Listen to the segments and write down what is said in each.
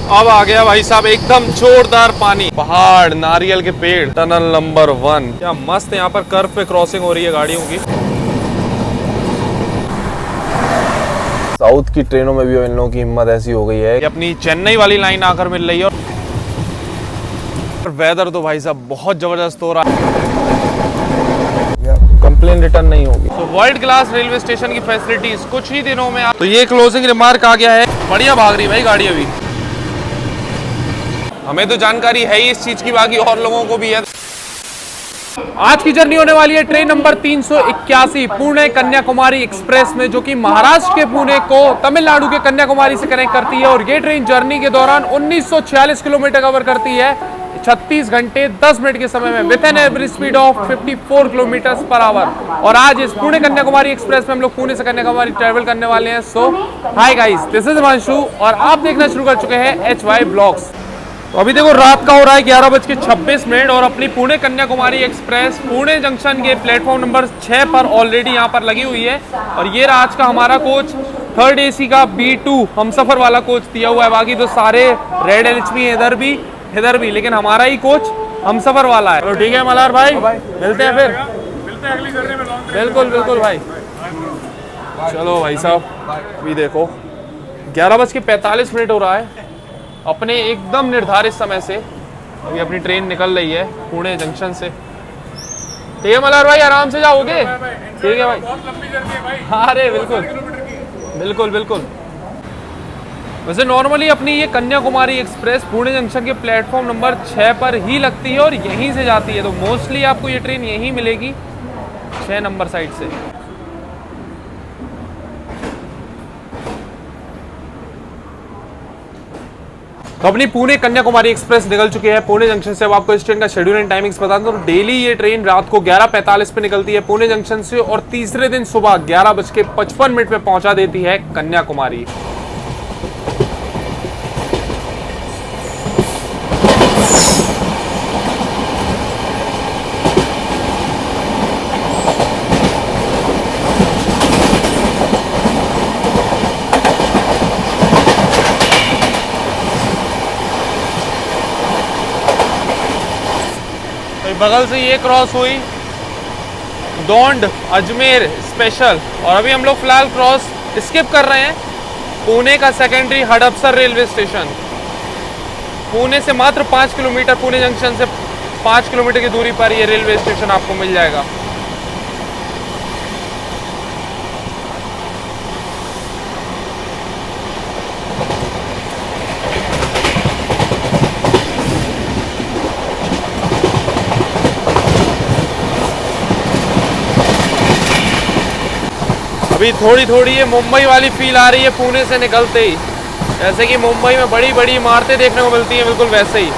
अब आ गया भाई साहब एकदम जोरदार पानी, पहाड़, नारियल के पेड़, टनल नंबर 1। क्या मस्त यहाँ पर कर्व पे क्रॉसिंग हो रही है गाड़ियों की। साउथ की ट्रेनों में भी इन लोगों की हिम्मत ऐसी हो गई है कि अपनी चेन्नई वाली लाइन आकर मिल रही है। और वेदर तो भाई साहब बहुत जबरदस्त हो रहा है, कंप्लेन रिटर्न नहीं होगी। तो वर्ल्ड क्लास रेलवे स्टेशन की फैसिलिटीज कुछ ही दिनों में तो ये क्लोजिंग रिमार्क आ गया है। बढ़िया भाग रही भाई गाड़ी अभी। हमें तो जानकारी है ही इस चीज की, बाकी और लोगों को भी है। आज की जर्नी होने वाली है train number 381 Pune Kanyakumari express में, जो कि महाराष्ट्र के पुणे को तमिलनाडु के कन्याकुमारी से कनेक्ट करती है। और ये ट्रेन जर्नी के दौरान 1946 किलोमीटर कवर करती है 36 घंटे 10 मिनट के समय में, with an average speed of 54 kilometre per hour. और आज इस पुणे कन्याकुमारी एक्सप्रेस में हम लोग पुणे से कन्याकुमारी ट्रेवल करने वाले हैं। So hi guys, this is Himanshu और आप देखना शुरू कर चुके हैं HY ब्लॉग्स। तो अभी देखो रात का हो रहा है 11:26 और अपनी पुणे कन्याकुमारी एक्सप्रेस पुणे जंक्शन के प्लेटफॉर्म नंबर 6 पर ऑलरेडी यहाँ पर लगी हुई है। और ये आज का हमारा कोच 3rd AC का B2 हमसफर वाला कोच दिया हुआ है। बाकी तो सारे रेड LHP इधर भी, लेकिन हमारा ही कोच हमसफर वाला है। तो ठीक है मल्हार भाई, मिलते हैं फिर, मिलते हैं अगली जर्नी में। बिल्कुल बिल्कुल भाई, चलो भाई साहब। अभी देखो 11:45 हो रहा है। अपने एकदम निर्धारित समय से अभी अपनी ट्रेन निकल रही है पुणे जंक्शन से। ठीक है मल्हार भाई, आराम से जाओगे? ठीक है भाई, बहुत लंबी जर्नी है भाई। अरे बिल्कुल बिल्कुल बिल्कुल। वैसे नॉर्मली अपनी ये कन्याकुमारी एक्सप्रेस पुणे जंक्शन के प्लेटफॉर्म नंबर 6 पर ही लगती है और यहीं से जाती है। तो मोस्टली आपको ये ट्रेन यहीं मिलेगी 6 नंबर साइड से। तो अपनी पुणे कन्याकुमारी एक्सप्रेस निकल चुकी है पुणे जंक्शन से। अब आपको इस ट्रेन का शेड्यूल एंड टाइमिंग्स बता दूं तो डेली ये ट्रेन रात को 11:45 पे निकलती है पुणे जंक्शन से और तीसरे दिन सुबह 11:55 पे पहुंचा देती है कन्याकुमारी। बगल से ये क्रॉस हुई दौंड अजमेर स्पेशल। और अभी हम लोग फिलहाल क्रॉस स्किप कर रहे हैं पुणे का secondary Hadapsar railway station. Pune से मात्र 5 किलोमीटर, पुणे जंक्शन से 5 किलोमीटर की दूरी पर ये रेलवे स्टेशन आपको मिल जाएगा। अभी थोड़ी थोड़ी ये मुंबई वाली फील आ रही है पुणे से निकलते ही, जैसे कि मुंबई में बड़ी बड़ी इमारतें देखने को मिलती हैं, बिल्कुल वैसे ही।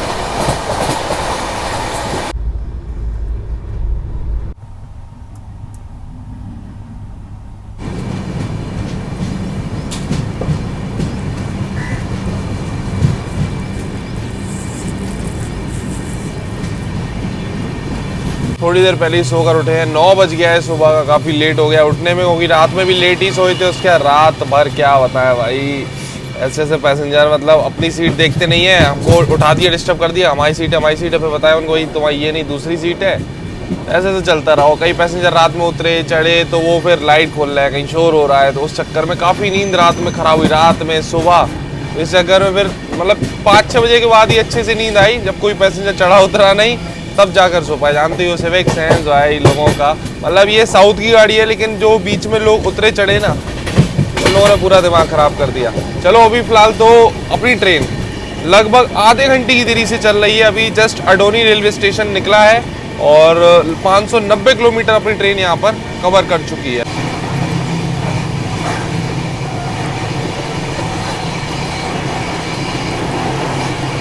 थोड़ी देर पहले ही सोकर उठे हैं, 9 बज गया है सुबह का। काफ़ी लेट हो गया उठने में, क्योंकि रात में भी लेट ही सोए थे। उसके रात भर क्या बताया भाई, ऐसे ऐसे पैसेंजर मतलब अपनी सीट देखते नहीं है, हमको उठा दिया, डिस्टर्ब कर दिया, हमारी सीट है, फिर बताया उनको तुम्हारी ये नहीं दूसरी सीट है। ऐसे ऐसे चलता रहा। कई पैसेंजर रात में उतरे चढ़े तो वो फिर लाइट खोल रहा है, कहीं शोर हो रहा है, तो उस चक्कर में काफ़ी नींद रात में ख़राब हुई, रात में सुबह। तो इस चक्कर में फिर मतलब 5-6 बजे के बाद ही अच्छे से नींद आई, जब कोई पैसेंजर चढ़ा उतरा नहीं तब जाकर सो पाए। जानते हो सिविक सेंस है लोगों का, मतलब ये साउथ की गाड़ी है, लेकिन जो बीच में लोग उतरे चढ़े ना, उन लोगों ने पूरा दिमाग खराब कर दिया। चलो अभी फिलहाल तो अपनी ट्रेन लगभग आधे घंटे की देरी से चल रही है। अभी जस्ट अडोनी रेलवे स्टेशन निकला है और 590 किलोमीटर अपनी ट्रेन यहाँ पर कवर कर चुकी है।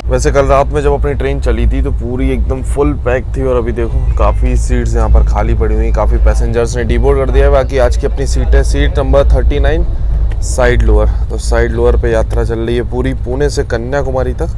वैसे कल रात में जब अपनी ट्रेन चली थी तो पूरी एकदम फुल पैक थी, और अभी देखो काफ़ी सीट्स यहाँ पर खाली पड़ी हुई, काफ़ी पैसेंजर्स ने डिबोर्ड कर दिया है। बाकी आज की अपनी सीट है सीट नंबर 39 साइड लोअर। तो साइड लोअर पे यात्रा चल रही है पूरी पुणे से कन्याकुमारी तक।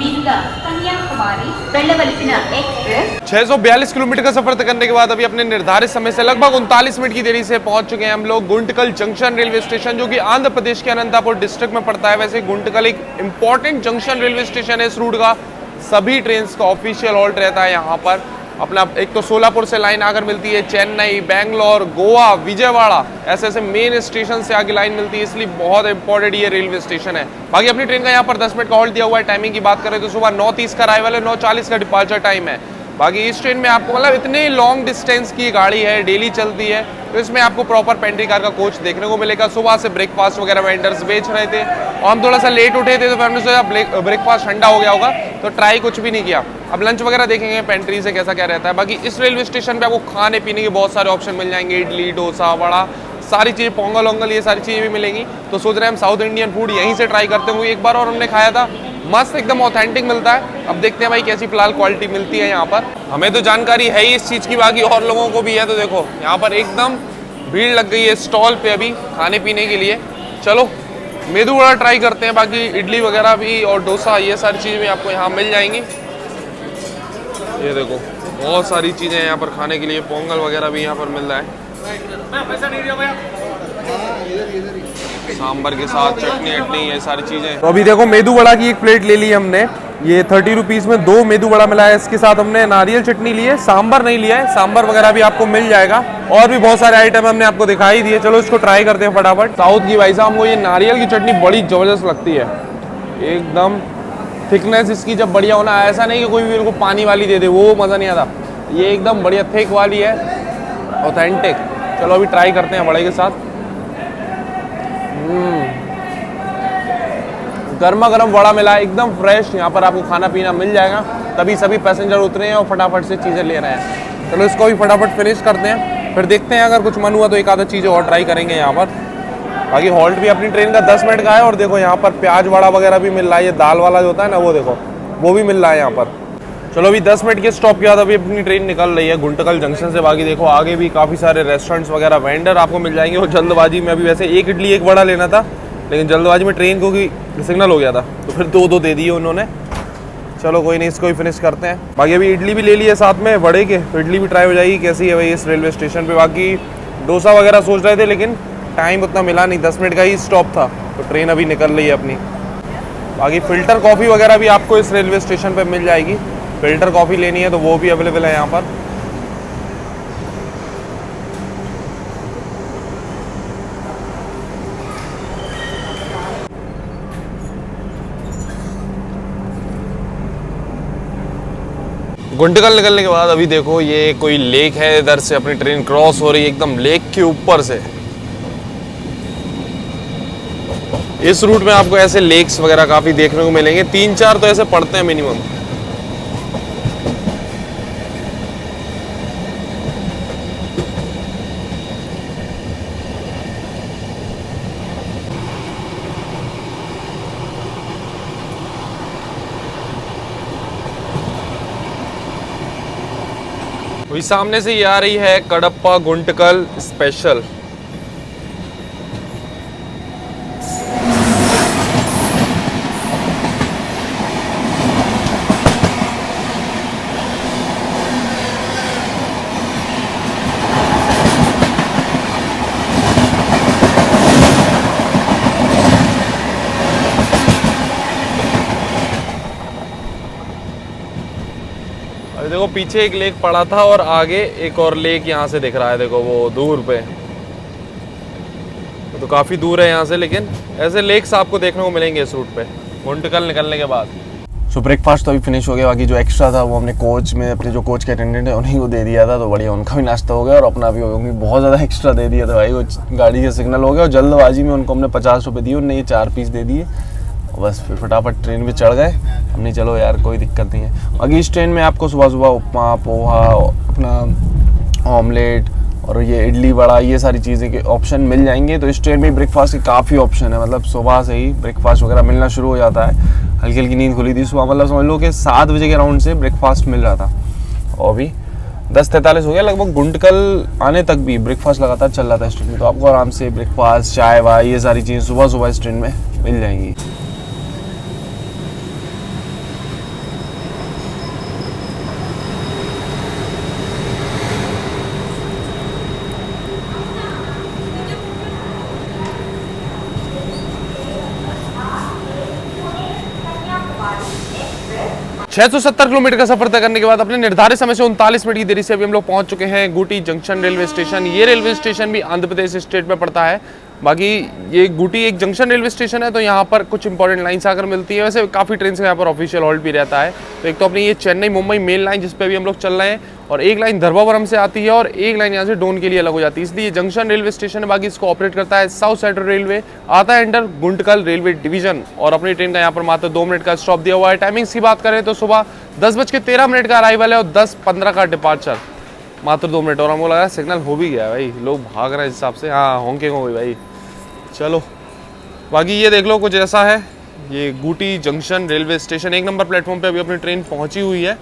మీదుగా కన్యాకుమారి వెళ్ళవలసిన ఎక్స్ప్రెస్ 642 किलोमीटर का सफर तय करने के बाद अभी अपने निर्धारित समय से लगभग 39 मिनट की देरी से पहुंच चुके हैं हम लोग गुंटकल जंक्शन रेलवे स्टेशन, जो कि आंध्र प्रदेश के अनंतपुर डिस्ट्रिक्ट में पड़ता है। वैसे गुंटकल एक इंपॉर्टेंट जंक्शन रेलवे स्टेशन है इस रूट का। सभी ट्रेन का ऑफिशियल हॉल्ट रहता है यहाँ पर। अपना एक तो सोलापुर से लाइन आकर मिलती है, चेन्नई, बैंगलोर, गोवा, विजयवाड़ा, ऐसे ऐसे मेन स्टेशन से आगे लाइन मिलती है, इसलिए बहुत इंपॉर्टेंट ये रेलवे स्टेशन है। बाकी अपनी ट्रेन का यहाँ पर 10 मिनट का हॉल्ट दिया हुआ है। टाइमिंग की बात करें तो सुबह 9:30 का अराइवल है, 9:40 का डिपार्चर टाइम है। बाकी इस ट्रेन में आपको मतलब इतने लॉन्ग डिस्टेंस की गाड़ी है, डेली चलती है, तो इसमें आपको प्रॉपर पेंट्री कार का कोच देखने को मिलेगा। सुबह से ब्रेकफास्ट वगैरह वेंडर्स बेच रहे थे और हम थोड़ा सा लेट उठे थे, तो हमने सोचा ब्रेकफास्ट ठंडा हो गया होगा, तो ट्राई कुछ भी नहीं किया। अब लंच वगैरह देखेंगे पेंट्री से कैसा क्या रहता है। बाकी इस रेलवे स्टेशन पे आपको खाने पीने के बहुत सारे ऑप्शन मिल जाएंगे, इडली, डोसा, वड़ा, सारी चीज़, पोंगल ओंगल, ये सारी चीज़ें भी मिलेंगी। तो सोच रहे हैं हम साउथ इंडियन फूड यहीं से ट्राई करते होंगे एक बार, और हमने खाया था, मस्त एकदम ऑथेंटिक मिलता है। अब देखते हैं भाई कैसी फिलहाल क्वालिटी मिलती है यहाँ पर। हमें तो जानकारी है ही इस चीज़ की, बाकी और लोगों को भी है। तो देखो यहाँ पर एकदम भीड़ लग गई है स्टॉल पे अभी खाने पीने के लिए। चलो मेदू वड़ा ट्राई करते हैं, बाकी इडली वगैरह भी और डोसा, ये सारी चीज़ें भी आपको यहाँ मिल जाएंगी। ये देखो बहुत सारी चीज़ें यहाँ पर खाने के लिए, पोंगल वगैरह भी यहाँ पर मिल रहा है, सांबर के साथ चटनी वटनी, ये सारी चीज़ें। तो अभी देखो मेदू वड़ा की एक प्लेट ले ली हमने, ये 30 रुपीज़ में 2 मेदू वड़ा मिला है। इसके साथ हमने नारियल चटनी ली है, सांबर नहीं लिया है, सांबर वगैरह भी आपको मिल जाएगा। और भी बहुत सारे आइटम हमने आपको दिखाई दिए। चलो इसको ट्राई करते हैं फटाफट। साउथ की भाई साहब हमको ये नारियल की चटनी बड़ी ज़बरदस्त लगती है, एकदम थिकनेस इसकी जब बढ़िया होना, ऐसा नहीं कि कोई भी इनको पानी वाली दे दे, वो मज़ा नहीं आता। ये एकदम बढ़िया थिक वाली है, ऑथेंटिक। चलो अभी ट्राई करते हैं बड़े के साथ। गर्मा गर्म वड़ा मिला है, एकदम फ्रेश। यहाँ पर आपको खाना पीना मिल जाएगा, तभी सभी पैसेंजर उतरे हैं और फटाफट से चीज़ें ले रहे हैं। चलो इसको भी फटाफट फिनिश करते हैं, फिर देखते हैं अगर कुछ मन हुआ तो एक आधा चीज़ें और ट्राई करेंगे यहाँ पर। बाकी हॉल्ट भी अपनी ट्रेन का 10 मिनट का है। और देखो यहाँ पर प्याज वड़ा वगैरह भी मिल रहा है, ये दाल वाला जो होता है ना, वो देखो वो भी मिल रहा है यहाँ पर। चलो अभी 10 मिनट के स्टॉप के बाद अभी अपनी ट्रेन निकल रही है गुंटकल जंक्शन से। बाकी देखो आगे भी काफ़ी सारे रेस्टोरेंट्स वगैरह वेंडर आपको मिल जाएंगे। और जल्दबाजी में अभी वैसे एक इडली एक वड़ा लेना था, लेकिन जल्दबाजी में ट्रेन को भी सिग्नल हो गया था, तो फिर 2-2 दे दिए उन्होंने। चलो कोई नहीं, इसको ही फिनिश करते हैं। बाकी अभी इडली भी ले ली है साथ में वड़े के, तो इडली भी ट्राई हो जाएगी कैसी है भाई इस रेलवे स्टेशन पे। बाकी डोसा वगैरह सोच रहे थे, लेकिन टाइम उतना मिला नहीं, 10 मिनट का ही स्टॉप था, तो ट्रेन अभी निकल रही है अपनी। बाकी फ़िल्टर कॉफ़ी वगैरह भी आपको इस रेलवे स्टेशन पर मिल जाएगी। फ़िल्टर कॉफ़ी लेनी है तो वो भी अवेलेबल है यहाँ पर। गुंटकल निकलने के बाद अभी देखो ये कोई लेक है, इधर से अपनी ट्रेन क्रॉस हो रही है एकदम लेक के ऊपर से। इस रूट में आपको ऐसे लेक्स वगैरह काफ़ी देखने को मिलेंगे, 3-4 तो ऐसे पड़ते हैं मिनिमम। वही सामने से ये आ रही है कडप्पा गुंटकल स्पेशल। देखो पीछे एक लेक पड़ा था और आगे एक और लेक यहाँ से दिख रहा है, देखो वो दूर पे, तो काफ़ी दूर है यहाँ से, लेकिन ऐसे लेक्स आपको देखने को मिलेंगे इस रूट पे गुंटकल निकलने के बाद। सो ब्रेकफास्ट तो अभी फिनिश हो गया। बाकी जो एक्स्ट्रा था वो हमने कोच में अपने जो कोच के अटेंडेंट है उन्हीं को दे दिया था, तो बढ़िया उनका भी नाश्ता हो गया और अपना भी हो गया। बहुत ज़्यादा एक्स्ट्रा दे दिया था भाई, वो गाड़ी का सिग्नल हो गया और जल्दबाजी में उनको हमने 50 रुपये दिए, उनने ये 4 पीस दे दिए। बस फिर फटाफट ट्रेन में चढ़ गए हमने। चलो यार कोई दिक्कत नहीं है। बाकी इस ट्रेन में आपको सुबह सुबह उपमा, पोहा, अपना ऑमलेट और ये इडली वड़ा, ये सारी चीज़ें के ऑप्शन मिल जाएंगे। तो इस ट्रेन में ब्रेकफास्ट के काफ़ी ऑप्शन है, मतलब सुबह से ही ब्रेकफास्ट वगैरह मिलना शुरू हो जाता है। हल्की हल्की नींद खुली थी सुबह, मतलब समझ लो कि 7 बजे के राउंड से ब्रेकफास्ट मिल रहा था और अभी 10:43 हो गया लगभग। गुंटकल आने तक भी ब्रेकफास्ट लगातार चल रहा था इस ट्रेन में, तो आपको आराम से ब्रेकफास्ट, चाय वाय, ये सारी चीज़ें सुबह सुबह इस ट्रेन में मिल जाएंगी। 670 किलोमीटर का सफर तय करने के बाद अपने निर्धारित समय से 39 मिनट की देरी से अभी हम लोग पहुंच चुके हैं गुटी जंक्शन रेलवे स्टेशन। ये रेलवे स्टेशन भी आंध्र प्रदेश स्टेट में पड़ता है। बाकी ये गुटी एक जंक्शन रेलवे स्टेशन है, तो यहाँ पर कुछ इंपॉर्टेंट लाइन्स आकर मिलती है। वैसे काफ़ी ट्रेन से यहाँ पर ऑफिशियल हॉल्ट भी रहता है। तो एक तो अपनी ये चेन्नई मुंबई मेल लाइन जिस पे भी हम लोग चल रहे हैं, और एक लाइन धर्मावरम से आती है और एक लाइन यहाँ से डोन के लिए अलग हो जाती है, इसलिए जंक्शन रेलवे स्टेशन है। बाकी इसको ऑपरेट करता है साउथ सेंट्रल रेलवे, आता है अंडर गुंटकल रेलवे डिवीजन। और अपनी ट्रेन का यहाँ पर मात्र 2 मिनट का स्टॉप दिया हुआ है। टाइमिंग्स की बात करें तो सुबह 10:13 का अराइवल है और 10:15 का डिपार्चर, मात्र 2 मिनट। और हमको लगा सिग्नल हो भी गया भाई, लोग भाग रहे हैं इस हिसाब से। हाँ, होंगे हो गई भाई, चलो। बाकी ये देख लो कुछ ऐसा है ये Gooty junction railway station. 1 number platform पे अभी अपनी ट्रेन पहुंची हुई है।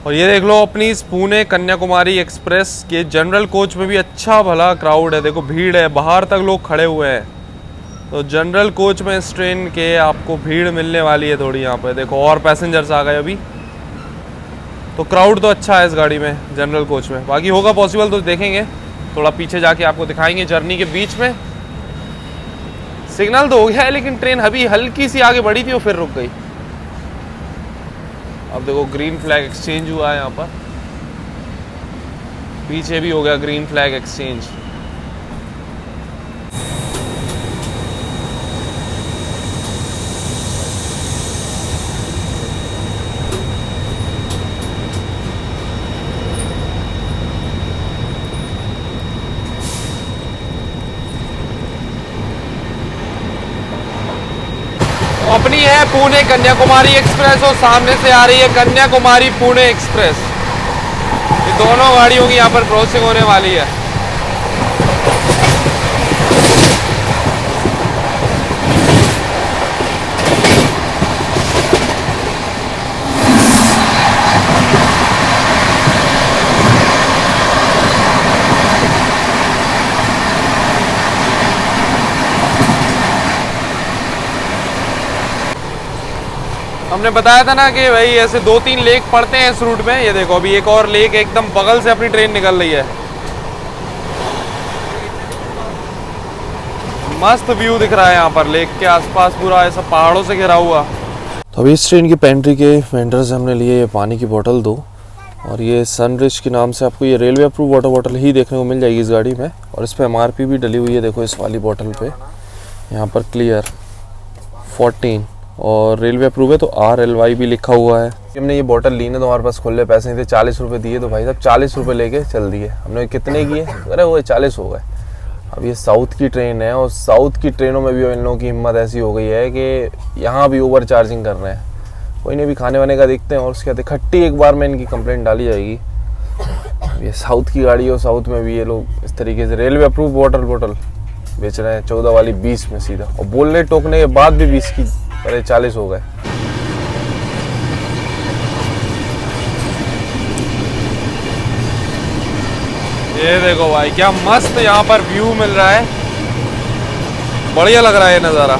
और ये देख लो अपनी इस पुणे कन्याकुमारी एक्सप्रेस के जनरल कोच में भी अच्छा भला क्राउड है। देखो भीड़ है, बाहर तक लोग खड़े हुए हैं। तो जनरल कोच में इस ट्रेन के आपको भीड़ मिलने वाली है थोड़ी यहाँ पे। देखो और पैसेंजर्स आ गए अभी, तो क्राउड तो अच्छा है इस गाड़ी में, जनरल कोच में। बाकी होगा पॉसिबल तो देखेंगे, थोड़ा पीछे जाके आपको दिखाएंगे। जर्नी के बीच में सिग्नल तो हो गया है, लेकिन ट्रेन अभी हल्की सी आगे बढ़ी थी और फिर रुक गई। अब देखो ग्रीन फ्लैग एक्सचेंज हुआ है यहाँ पर, पीछे भी हो गया ग्रीन फ्लैग एक्सचेंज। अपनी है पुणे कन्याकुमारी एक्सप्रेस और सामने से आ रही है कन्याकुमारी पुणे एक्सप्रेस। ये दोनों गाड़ियों की यहाँ पर क्रॉसिंग होने वाली है। हमने बताया था ना कि भाई ऐसे 2-3 लेक पड़ते हैं इस रूट में। ये देखो अभी एक और लेक एकदम बगल से अपनी ट्रेन निकल रही है। मस्त व्यू दिख रहा है यहाँ पर लेक के आसपास, पूरा ऐसा पहाड़ों से घिरा हुआ। तो अभी इस ट्रेन की पेंट्री के वेंडर से हमने लिए ये पानी की बोतल 2, और ये सनरिच के नाम से आपको ये रेलवे अप्रूव वाटर बॉटल ही देखने को मिल जाएगी इस गाड़ी में। और इस पर MRP भी डली हुई है, देखो इस वाली बोतल पे यहाँ पर क्लियर 14 और रेलवे अप्रूव है, तो RLY भी लिखा हुआ है। हमने ये बोतल ली ना तो हमारे पास खुले पैसे नहीं थे, 40 रुपये दिए, तो भाई साहब 40 रुपये लेके चल दिए। हमने कितने किए, अरे वो 40 हो गए। अब ये साउथ की ट्रेन है और साउथ की ट्रेनों में भी इन लोगों की हिम्मत ऐसी हो गई है कि यहाँ भी ओवर चार्जिंग कर रहे हैं। कोई नहीं, भी खाने वाने का देखते हैं और उसके बाद इकट्ठी एक बार में इनकी कंप्लेंट डाली जाएगी। ये साउथ की गाड़ी और साउथ में भी ये लोग इस तरीके से रेलवे अप्रूव वाटर बोतल बेच रहे हैं, 14 वाली 20 में सीधा, और बोलने टोकने के बाद भी 20 की, अरे 40 हो गए। ये देखो भाई क्या मस्त यहाँ पर व्यू मिल रहा है, बढ़िया लग रहा है ये नज़ारा।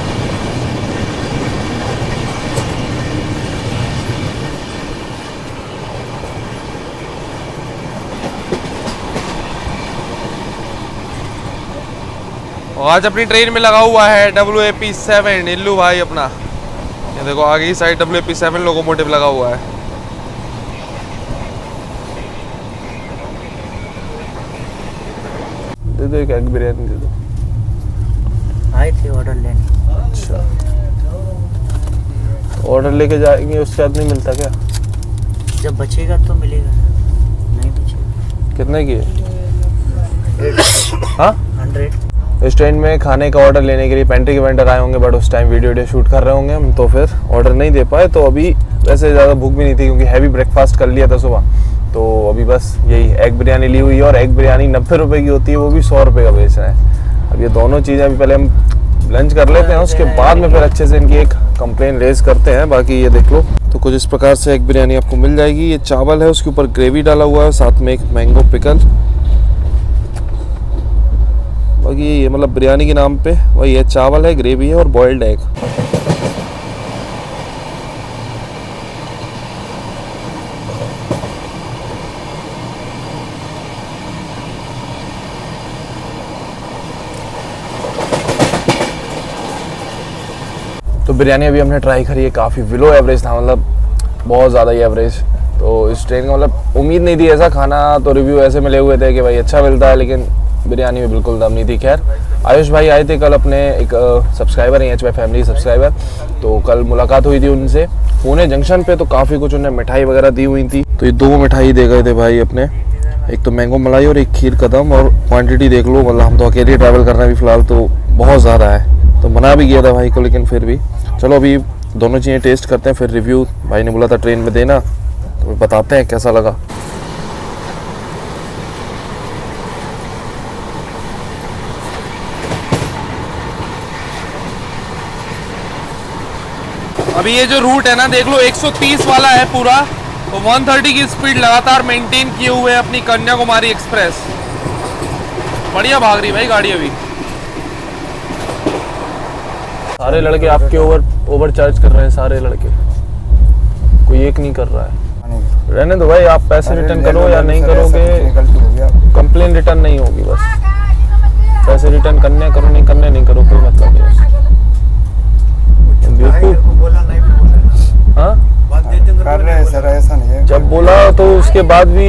और आज अपनी ट्रेन में लगा हुआ है WAP7 इल्लू भाई अपना। ये देखो आगे की साइड WAP7 लोकोमोटिव लगा हुआ है। दे दो एक एग बिरयानी दे दो। आए थे ऑर्डर लेने। अच्छा, ऑर्डर लेके जाएंगे उसके बाद नहीं मिलता क्या? जब बचेगा तो मिलेगा, नहीं बचेगा। कितने की है? हाँ 100। इस ट्रेन में खाने का ऑर्डर लेने के लिए पेंट्री के वेंडर आए होंगे, बट उस टाइम वीडियो शूट कर रहे होंगे हम, तो फिर ऑर्डर नहीं दे पाए। तो अभी वैसे ज़्यादा भूख भी नहीं थी क्योंकि हैवी ब्रेकफास्ट कर लिया था सुबह, तो अभी बस यही एग बिरयानी ली हुई है। और एग बिरयानी 90 रुपये की होती है, वो भी 100 रुपये का बेच रहे हैं। अब ये दोनों चीज़ें अभी पहले हम लंच कर लेते हैं, उसके बाद में फिर अच्छे से इनकी एक कंप्लेन रेज करते हैं। बाकी ये देख लो, तो कुछ इस प्रकार से एग बिरयानी आपको मिल जाएगी। ये चावल है, उसके ऊपर ग्रेवी डाला हुआ है, साथ में एक मैंगो पिकल। बाकी ये मतलब बिरयानी के नाम पे वही है, चावल है, ग्रेवी है और बॉइल्ड एग। तो बिरयानी अभी हमने ट्राई करी है, काफ़ी बिलो एवरेज था, मतलब बहुत ज़्यादा ही एवरेज। तो इस ट्रेन का मतलब उम्मीद नहीं थी ऐसा खाना, तो रिव्यू ऐसे मिले हुए थे कि भाई अच्छा मिलता है, लेकिन बिरयानी में बिल्कुल दम नहीं थी। खैर आयुष भाई आए थे कल, अपने एक सब्सक्राइबर हैं HY फैमिली सब्सक्राइबर, तो कल मुलाकात हुई थी उनसे पुणे जंक्शन पे। तो काफ़ी कुछ उन्हें मिठाई वगैरह दी हुई थी। तो ये 2 मिठाई दे गए थे भाई अपने, एक तो मैंगो मलाई और एक खीर कदम। और क्वांटिटी देख लो, मतलब हम तो अकेले ट्रैवल करना भी फ़िलहाल तो बहुत ज़्यादा है, तो मना भी किया था भाई को, लेकिन फिर भी चलो अभी दोनों चीज़ें टेस्ट करते हैं, फिर रिव्यू भाई ने बोला था ट्रेन में देना, तो बताते हैं कैसा लगा। अभी ये जो रूट है ना देख लो 130 वाला है पूरा, तो 130 की स्पीड लगातार मेंटेन किए हुए है अपनी कन्याकुमारी एक्सप्रेस। बढ़िया भाग रही भाई गाड़ी अभी। सारे लड़के आपके ओवर चार्ज कर रहे हैं, सारे लड़के, कोई एक नहीं कर रहा है। रहने दो भाई, आप पैसे रिटर्न करो या नहीं करोगे, कंप्लेन रिटर्न नहीं होगी, बस पैसे रिटर्न करने करो, नहीं करने नहीं करो, कोई मतलब नहीं। हाँ कर रहे हैं सर, ऐसा नहीं है। जब बोला तो उसके बाद भी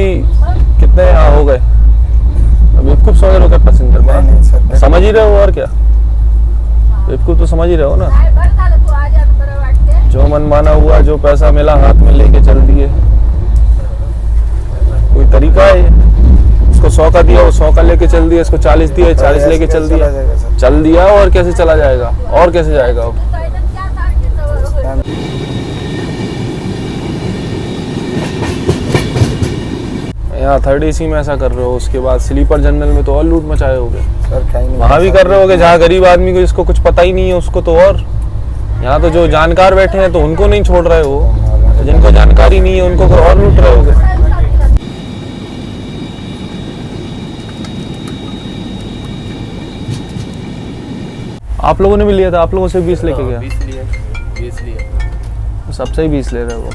कितने यहाँ हो गए, बेवकूफ समझ रहे हो क्या पैसेंजर में? समझ ही रहे हो और क्या, बेवकूफ तो समझ ही रहे हो ना। जो मन माना हुआ, जो पैसा मिला हाथ में लेके चल दिए, कोई तरीका है? उसको 100 का दिया, वो 100 का लेके चल दिया, इसको 40 दिया, 40 लेके चल दिया, और कैसे चला जाएगा, और कैसे जाएगा अब? यहाँ 3rd AC में ऐसा कर रहे हो, उसके बाद स्लीपर जनरल में तो और लूट मचाए होगे। वहाँ भी कर रहे होगे, जहाँ गरीब आदमी को जिसको कुछ पता ही नहीं है उसको तो और। यहाँ तो जो जानकार बैठे हैं तो उनको नहीं छोड़ रहे हो, जिनको जानकारी नहीं है उनको और लूट रहे होगे। आप लोगों ने भी लिया था, आप लोगों से 20 लेके गया? 20 लिया। सबसे ही 20 ले रहे हो?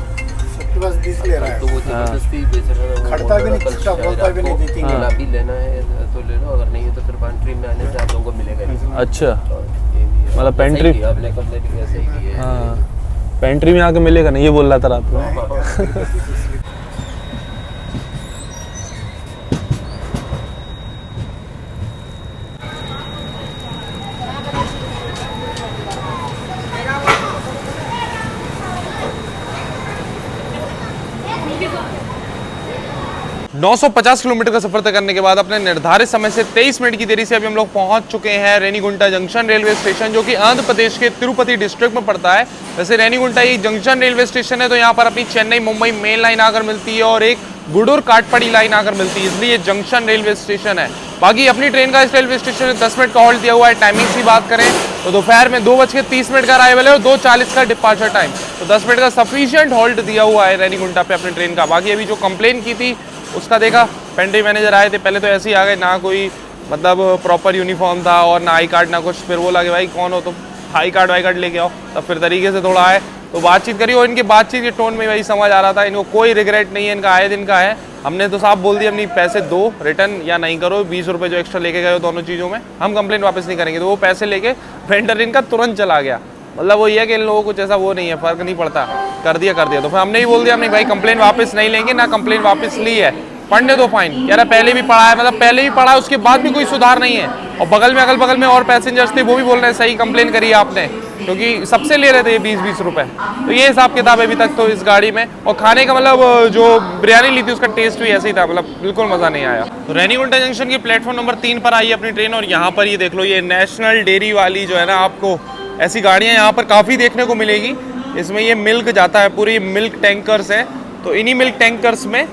बस 20 ले रहा है तो वो जबरदस्ती बेच रहा है, खड़ता भी नहीं, खड़ता बोलता भी नहीं, देती अगर आप ही लेना है तो ले लो, अगर नहीं है तो फिर पेंट्री में आने से आप लोगों को मिलेगा नहीं। अच्छा, ये भी है। मतलब पेंट्री, आपने कंप्लेंट किया, सही की है। हाँ पेंट्री में आके मिलेगा नहीं, ये बोल रहा था रात में। नौ 950 किलोमीटर का सफर तय करने के बाद अपने निर्धारित समय से 23 मिनट की देरी से अभी हम लोग पहुंच चुके हैं रेनीगुंटा जंक्शन रेलवे स्टेशन, जो कि आंध्र प्रदेश के तिरुपति डिस्ट्रिक्ट में पड़ता है। वैसे रेनीगुंटा ये जंक्शन रेलवे स्टेशन है, तो यहाँ पर अपनी चेन्नई मुंबई मेन लाइन आकर मिलती है और एक गुडूर काटपड़ी लाइन आकर मिलती है, इसलिए जंक्शन रेलवे स्टेशन है। बाकी अपनी ट्रेन का इस रेलवे स्टेशन में 10 मिनट का हॉल्ट दिया हुआ है। टाइमिंग की बात करें तो दोपहर में 2:30 का अराइवल है और 2:40 का डिपार्चर टाइम, तो 10 मिनट का सफिशिएंट हॉल्ट दिया हुआ है रेनीगुंटा पे अपनी ट्रेन का। बाकी अभी जो कंप्लेन की थी उसका देखा, पेंट्री मैनेजर आए थे, पहले तो ऐसे ही आ गए, ना कोई मतलब प्रॉपर यूनिफॉर्म था और ना आई कार्ड ना कुछ। फिर वो लगे भाई कौन हो तुम, आई कार्ड लेके आओ, तब फिर तरीके से थोड़ा आए तो बातचीत करी, और इनकी बातचीत के टोन में वही समझ आ रहा था इनको कोई रिग्रेट नहीं है, इनका आए दिन का है। हमने तो साफ बोल दिया अपनी पैसे दो रिटर्न या नहीं करो, 20 रुपये जो एक्स्ट्रा लेके गए हो दोनों चीज़ों में हम कंप्लेंट वापस नहीं करेंगे। तो वो पैसे लेके वेंडर इनका तुरंत चला गया। मतलब वो ये है कि इन लोगों को कुछ ऐसा वो नहीं है, फर्क नहीं पड़ता, कर दिया। तो फिर हमने ही बोल दिया, हमने भाई कंप्लेंट वापस नहीं लेंगे, ना कंप्लेंट वापस ली है, पढ़ने दो फाइन। कह रहा पहले भी पढ़ा है, मतलब पहले भी पढ़ा है, उसके बाद भी कोई सुधार नहीं है। और बगल में अगल बगल में और पैसेंजर्स थे, वो भी बोल रहे हैं सही कंप्लेन करी है आपने, क्योंकि सबसे ले रहे थे ये 20-20 रुपए। तो ये हिसाब किताब अभी तक तो इस गाड़ी में। और खाने का मतलब जो बिरयानी ली थी उसका टेस्ट भी ऐसे ही था, मतलब बिल्कुल मज़ा नहीं आया। तो रेनीगुंटा जंक्शन की प्लेटफॉर्म नंबर 3 पर आई अपनी ट्रेन, और यहाँ पर ये देख लो, ये नेशनल डेयरी वाली जो है ना, आपको ऐसी गाड़ियाँ यहाँ पर काफ़ी देखने को मिलेगी। इसमें ये मिल्क जाता है, पूरी मिल्क टैंकर्स है, तो इन्हीं मिल्क टैंकर्स में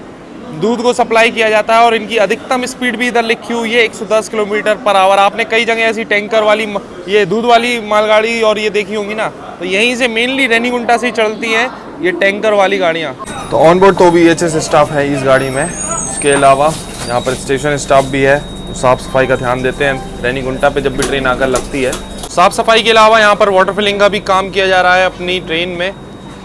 दूध को सप्लाई किया जाता है। और इनकी अधिकतम स्पीड भी इधर लिखी हुई है 110 किलोमीटर पर आवर। आपने कई जगह ऐसी टैंकर वाली ये दूध वाली मालगाड़ी और ये देखी होंगी ना, तो यहीं से मेनली रेनीगुंटा से ही चलती हैं ये टैंकर वाली गाड़ियाँ। तो ऑन बोर्ड तो भी EHS स्टाफ है इस गाड़ी में, उसके अलावा यहाँ पर स्टेशन स्टाफ भी है, साफ़ सफाई का ध्यान देते हैं रेनीगुंटा पे जब भी ट्रेन आकर लगती है। साफ़ सफाई के अलावा यहाँ पर वाटर फिलिंग का भी काम किया जा रहा है अपनी ट्रेन में,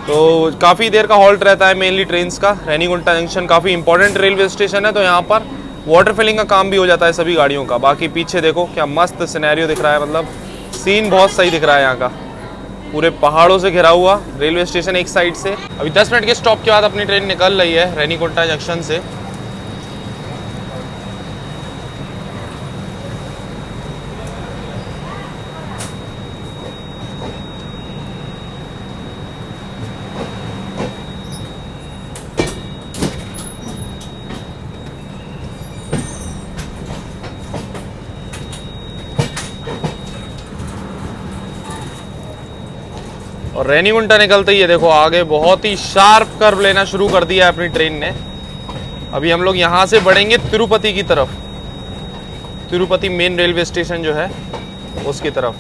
तो काफ़ी देर का हॉल्ट रहता है मेनली ट्रेन्स का। रेनीगुंटा जंक्शन काफ़ी इंपॉर्टेंट रेलवे स्टेशन है, तो यहाँ पर वाटर फिलिंग का काम भी हो जाता है सभी गाड़ियों का। बाकी पीछे देखो क्या मस्त सिनेरियो दिख रहा है, मतलब सीन बहुत सही दिख रहा है यहाँ का। पूरे पहाड़ों से घिरा हुआ रेलवे स्टेशन एक साइड से। अभी 10 मिनट के स्टॉप के बाद अपनी ट्रेन निकल रही है रेनीकुंटा जंक्शन से। और रेनीकुंटा निकलते ही ये देखो आगे बहुत ही शार्प कर्व लेना शुरू कर दिया है अपनी ट्रेन ने। अभी हम लोग यहाँ से बढ़ेंगे तिरुपति की तरफ, तिरुपति मेन रेलवे स्टेशन जो है उसकी तरफ।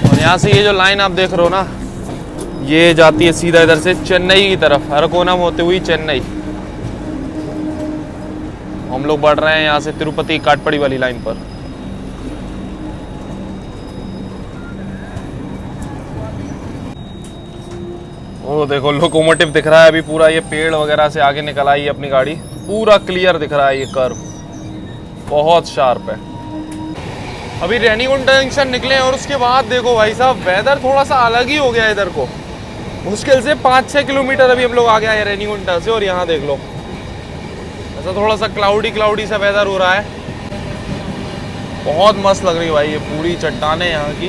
और यहाँ से ये जो लाइन आप देख रहे हो ना, ये जाती है सीधा इधर से चेन्नई की तरफ, अरकोनम होते हुई चेन्नई। हम लोग बढ़ रहे हैं यहाँ से तिरुपति काटपड़ी वाली लाइन पर। वो देखो लोकोमोटिव दिख रहा है अभी पूरा, ये पेड़ वगैरह से आगे निकल आई है अपनी गाड़ी, पूरा क्लियर दिख रहा है ये कर्व, बहुत शार्प है। अभी रेनीकुंटा जंक्शन निकले और उसके बाद देखो भाई साहब वेदर थोड़ा सा अलग ही हो गया है इधर को। मुश्किल से 5-6 किलोमीटर अभी हम लोग आ गए हैं रेनीकुंटा से, और यहाँ देख लो ऐसा थोड़ा सा क्लाउडी सा वेदर हो रहा है। बहुत मस्त लग रही है भाई ये पूरी चट्टानें यहाँ की।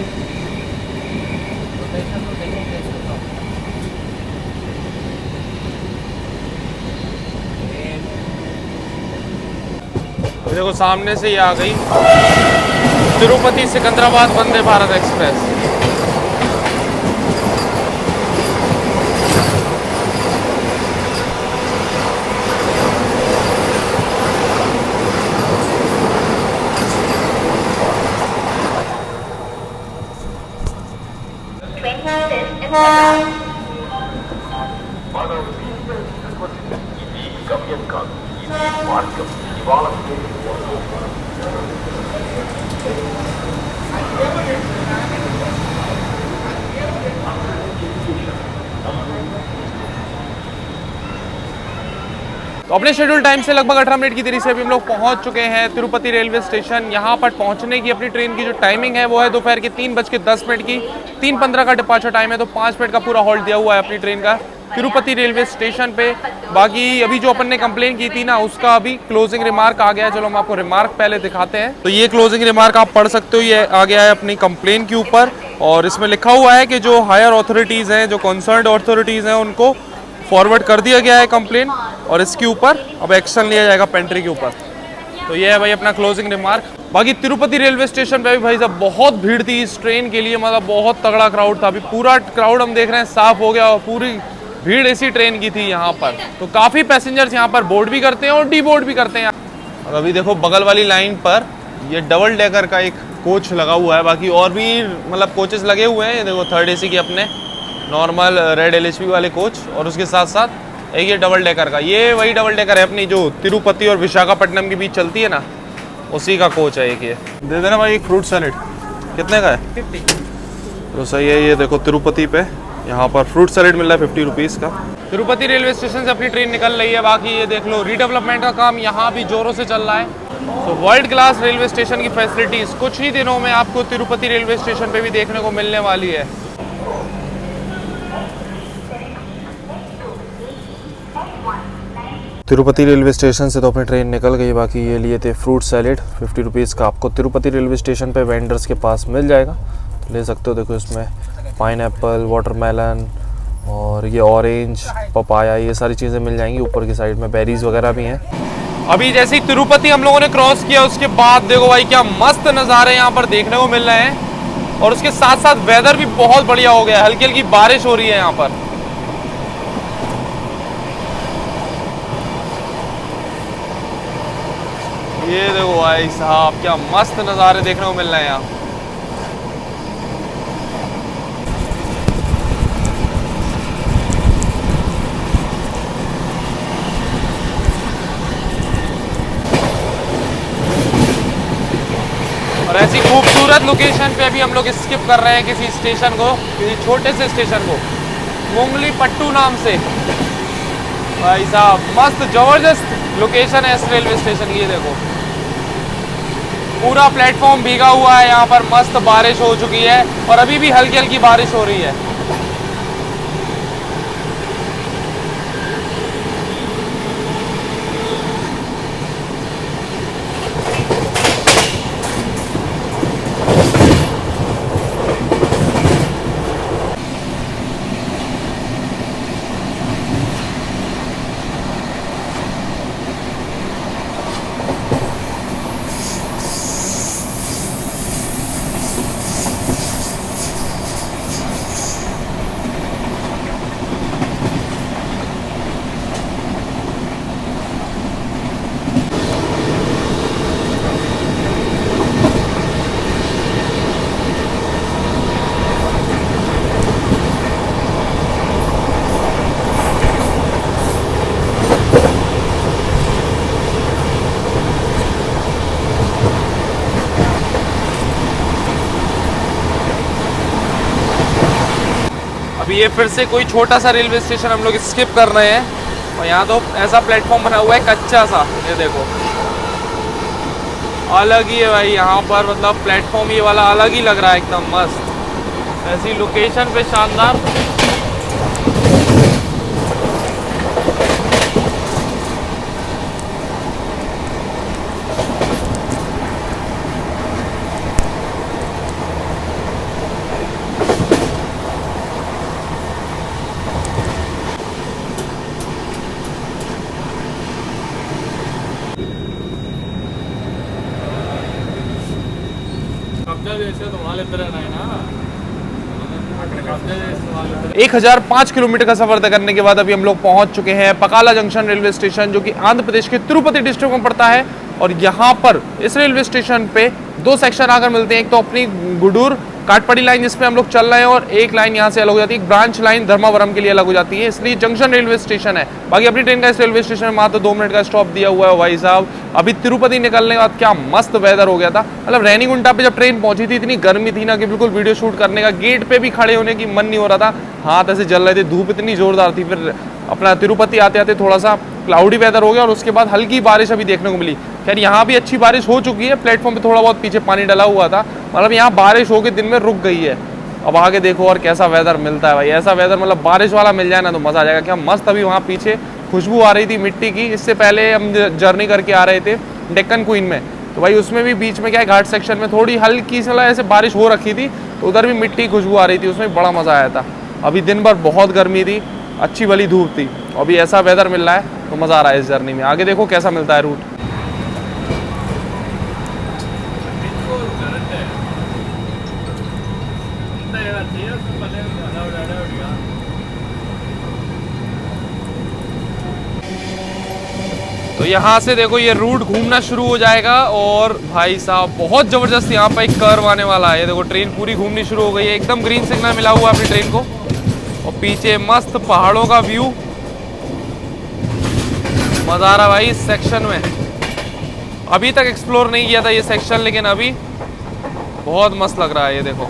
देखो सामने से ये आ गई तिरुपति सिकंदराबाद वंदे भारत एक्सप्रेस। तो अपने शेड्यूल टाइम से लगभग 18 मिनट की देरी से अभी हम लोग पहुंच चुके हैं तिरुपति रेलवे स्टेशन। यहाँ पर पहुंचने की अपनी ट्रेन की जो टाइमिंग है वो है दोपहर के 3:10 की। 3:15 का डिपार्चर टाइम है, तो 5 मिनट का पूरा हॉल्ट दिया हुआ है अपनी ट्रेन का तिरुपति रेलवे स्टेशन पे। बाकी अभी जो अपन ने कंप्लेन की थी ना, उसका अभी क्लोजिंग रिमार्क आ गया है। चलो हम आपको रिमार्क पहले दिखाते हैं। तो ये क्लोजिंग रिमार्क आप पढ़ सकते हो, ये आ गया है अपनी कंप्लेन के ऊपर, और इसमें लिखा हुआ है कि जो हायर अथॉरिटीज़ हैं, जो कंसर्न्ड अथॉरिटीज़ हैं, उनको फॉरवर्ड कर दिया गया है कंप्लेन, और इसके ऊपर अब एक्शन लिया जाएगा पेंट्री के ऊपर। तो ये है भाई अपना क्लोजिंग रिमार्क। बाकी तिरुपति रेलवे स्टेशन पे भी भाई साहब बहुत भीड़ थी इस ट्रेन के लिए, मतलब बहुत तगड़ा क्राउड था। अभी पूरा क्राउड हम देख रहे हैं साफ हो गया, और पूरी भीड़ इसी ट्रेन की थी यहाँ पर। तो काफ़ी पैसेंजर्स यहाँ पर बोर्ड भी करते हैं और डी बोर्ड भी करते हैं। और अभी देखो बगल वाली लाइन पर ये डबल डेकर का एक कोच लगा हुआ है, बाकी और भी मतलब कोचेस लगे हुए हैं। देखो 3rd AC के अपने नॉर्मल रेड LHP वाले कोच, और उसके साथ साथ एक ये डबल डेकर का, ये वही डबल डेकर है अपनी जो तिरुपति और विशाखापट्टनम के बीच चलती है ना, उसी का कोच है एक। ये दे देना भाई एक फ्रूट सैलेड, कितने का है? 50। तो सही है। ये देखो तिरुपति पे यहाँ पर फ्रूट सैलेड मिल रहा है 50 रुपीज़ का। तिरुपति रेलवे स्टेशन से अपनी ट्रेन निकल रही है। बाकी ये देख लो रीडेवलपमेंट का काम यहाँ भी जोरों से चल रहा है। तो वर्ल्ड क्लास रेलवे स्टेशन की फैसिलिटीज़ कुछ ही दिनों में आपको तिरुपति रेलवे स्टेशन पे भी देखने को मिलने वाली है। तिरुपति रेलवे स्टेशन से तो अपनी ट्रेन निकल गई। बाकी ये लिए थे फ्रूट सैलेड 50 रुपीज़ का, आपको तिरुपति रेलवे स्टेशन पे वेंडर्स के पास मिल जाएगा, तो ले सकते हो। देखो इसमें पाइनएप्पल, वाटरमेलन और ये ऑरेंज, पपाया, ये सारी चीज़ें मिल जाएंगी। ऊपर की साइड में बेरीज वगैरह भी हैं। अभी जैसे ही तिरुपति हम लोगों ने क्रॉस किया, उसके बाद देखो भाई क्या मस्त नज़ारे यहाँ पर देखने को मिल रहे हैं, और उसके साथ साथ वेदर भी बहुत बढ़िया हो गया है। हल्की हल्की बारिश हो रही है यहाँ पर। ये देखो भाई साहब क्या मस्त नज़ारे देखने को मिल रहे हैं यहाँ। और ऐसी खूबसूरत लोकेशन पे अभी हम लोग स्किप कर रहे हैं किसी स्टेशन को, किसी छोटे से स्टेशन को, मुंगली पट्टू नाम से। भाई साहब मस्त जबरदस्त लोकेशन है इस रेलवे स्टेशन की। ये देखो पूरा प्लेटफॉर्म भीगा हुआ है, यहाँ पर मस्त बारिश हो चुकी है और अभी भी हल्की हल्की बारिश हो रही है। अभी ये फिर से कोई छोटा सा रेलवे स्टेशन हम लोग स्किप कर रहे हैं और यहाँ तो ऐसा प्लेटफॉर्म बना हुआ है कच्चा सा। ये देखो अलग ही है भाई, यहाँ पर मतलब प्लेटफॉर्म ये वाला अलग ही लग रहा है, एकदम मस्त ऐसी लोकेशन पे शानदार। कब्जा जैसे तो वहाँ लेते रहना है ना। 1005 किलोमीटर का सफर तय करने के बाद अभी हम लोग पहुंच चुके हैं पकाला जंक्शन रेलवे स्टेशन, जो कि आंध्र प्रदेश के तिरुपति डिस्ट्रिक्ट में पड़ता है। और यहाँ पर इस रेलवे स्टेशन पे दो सेक्शन आकर मिलते हैं, एक तो अपनी गुडूर काटपड़ी लाइन जिसपे हम लोग चल रहे हैं और एक लाइन यहाँ से अलग हो जाती है, एक ब्रांच लाइन धर्मावरम के लिए अलग हो जाती है, इसलिए जंक्शन रेलवे स्टेशन है। बाकी अपनी ट्रेन का इस रेलवे स्टेशन में मात्र 2 मिनट का स्टॉप दिया हुआ है भाई साहब। अभी तिरुपति निकलने के बाद क्या मस्त वेदर हो गया था, मतलब रेनीगुंटा पे जब ट्रेन पहुंची थी इतनी गर्मी थी ना कि बिल्कुल वीडियो शूट करने का गेट पे भी खड़े होने की मन नहीं हो रहा था, हाथ ऐसे जल रहे थे, धूप इतनी जोरदार थी। फिर अपना तिरुपति आते आते थोड़ा सा क्लाउडी वेदर हो गया और उसके बाद हल्की बारिश अभी देखने को मिली। खैर यहाँ भी अच्छी बारिश हो चुकी है, प्लेटफॉर्म पे थोड़ा बहुत पीछे पानी डला हुआ था, मतलब यहाँ बारिश होकर दिन में रुक गई है। अब आगे देखो और कैसा वेदर मिलता है भाई, ऐसा वेदर मतलब बारिश वाला मिल जाए ना तो मज़ा आ जाएगा। क्या मस्त अभी वहाँ पीछे खुशबू आ रही थी मिट्टी की, इससे पहले हम जर्नी करके आ रहे थे डेक्कन क्वीन में, तो भाई उसमें भी बीच में क्या है घाट सेक्शन में थोड़ी हल्की सी ऐसे बारिश हो रखी थी, तो उधर भी मिट्टी खुशबू आ रही थी, उसमें बड़ा मज़ा आया था। अभी दिन भर बहुत गर्मी थी, अच्छी भली धूप थी, अभी ऐसा वेदर मिल रहा है तो मज़ा आ रहा है इस जर्नी में। आगे देखो कैसा मिलता है रूट। तो यहाँ से देखो ये रूट घूमना शुरू हो जाएगा और भाई साहब बहुत ज़बरदस्त यहाँ पर एक कर्व आने वाला है। ये देखो ट्रेन पूरी घूमनी शुरू हो गई है, एकदम ग्रीन सिग्नल मिला हुआ है अपनी ट्रेन को और पीछे मस्त पहाड़ों का व्यू, मज़ा आ रहा भाई इस सेक्शन में। अभी तक एक्सप्लोर नहीं किया था ये सेक्शन, लेकिन अभी बहुत मस्त लग रहा है। ये देखो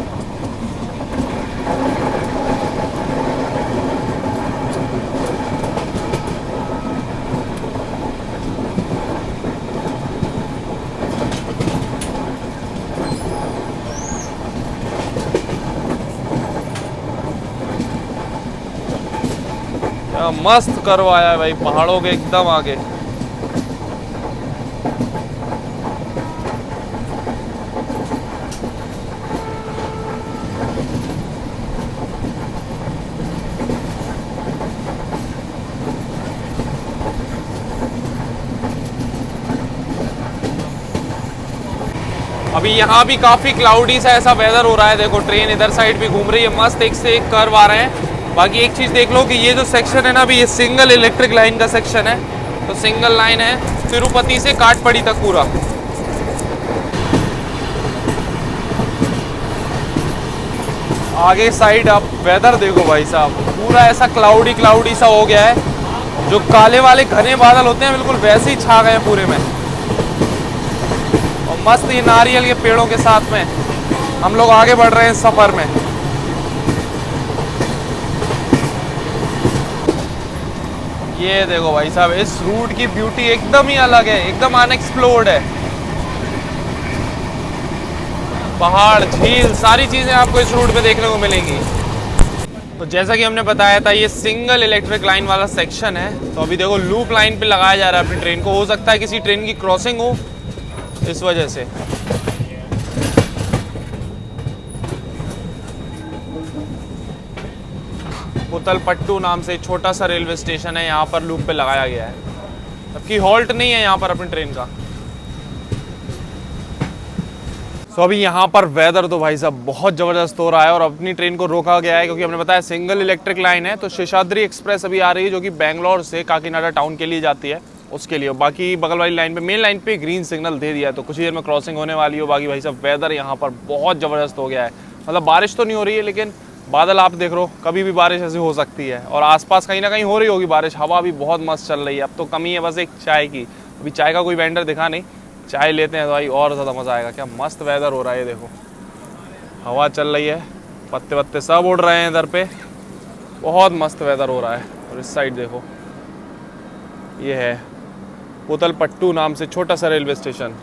मस्त कर्व आया है भाई पहाड़ों के एकदम आगे। अभी यहाँ भी काफी क्लाउडी सा ऐसा वेदर हो रहा है, देखो ट्रेन इधर साइड भी घूम रही है, मस्त एक से एक कर्व आ रहे हैं। बाकी एक चीज़ देख लो कि ये जो सेक्शन है ना अभी ये सिंगल इलेक्ट्रिक लाइन का सेक्शन है, तो सिंगल लाइन है तिरुपति से काटपड़ी तक पूरा। आगे साइड आप वेदर देखो भाई साहब, पूरा ऐसा क्लाउडी क्लाउडी सा हो गया है, जो काले वाले घने बादल होते हैं बिल्कुल वैसे ही छा गए हैं पूरे में। और मस्त ये नारियल के पेड़ों के साथ में हम लोग आगे बढ़ रहे हैं सफ़र में। ये देखो भाई साहब, इस रूट की ब्यूटी एकदम ही अलग है, एकदम अनएक्सप्लोर्ड है। पहाड़, झील, सारी चीजें आपको इस रूट पे देखने को मिलेंगी। तो जैसा कि हमने बताया था, ये सिंगल इलेक्ट्रिक लाइन वाला सेक्शन है। तो अभी देखो लूप लाइन पे लगाया जा रहा है अपनी ट्रेन को। हो सकता है किसी ट्रेन की क्रॉसिंग हो, इस वजह से। पुतलपट्टू नाम से छोटा सा रेलवे स्टेशन है, यहाँ पर लूप पे लगाया गया है। जबकि हॉल्ट नहीं है यहाँ पर अपनी ट्रेन का। तो अभी यहाँ पर वेदर तो भाई साहब बहुत ज़बरदस्त हो रहा है और अपनी ट्रेन को रोका गया है क्योंकि हमने बताया सिंगल इलेक्ट्रिक लाइन है। तो शेषाद्री एक्सप्रेस अभी आ रही है जो कि बेंगलोर से काकीनाडा टाउन के लिए जाती है, उसके लिए। बाकी बगल वाली लाइन पे, मेन लाइन पे ग्रीन सिग्नल दे दिया है, तो कुछ ही देर में क्रॉसिंग होने वाली हो। बाकी भाई साहब वेदर यहाँ पर बहुत ज़बरदस्त हो गया है। मतलब बारिश तो नहीं हो रही है, लेकिन बादल आप देख रहे हो, कभी भी बारिश ऐसी हो सकती है। और आसपास कहीं ना कहीं हो रही होगी बारिश। हवा भी बहुत मस्त चल रही है। अब तो कमी है बस एक चाय की। अभी चाय का कोई वेंडर दिखा नहीं, चाय लेते हैं तो भाई और ज़्यादा मज़ा आएगा। क्या मस्त वेदर हो रहा है, ये देखो हवा चल रही है, पत्ते पत्ते सब उड़ रहे हैं इधर पे। बहुत मस्त वेदर हो रहा है। और इस साइड देखो, ये है पुतलपट्टू नाम से छोटा सा रेलवे स्टेशन।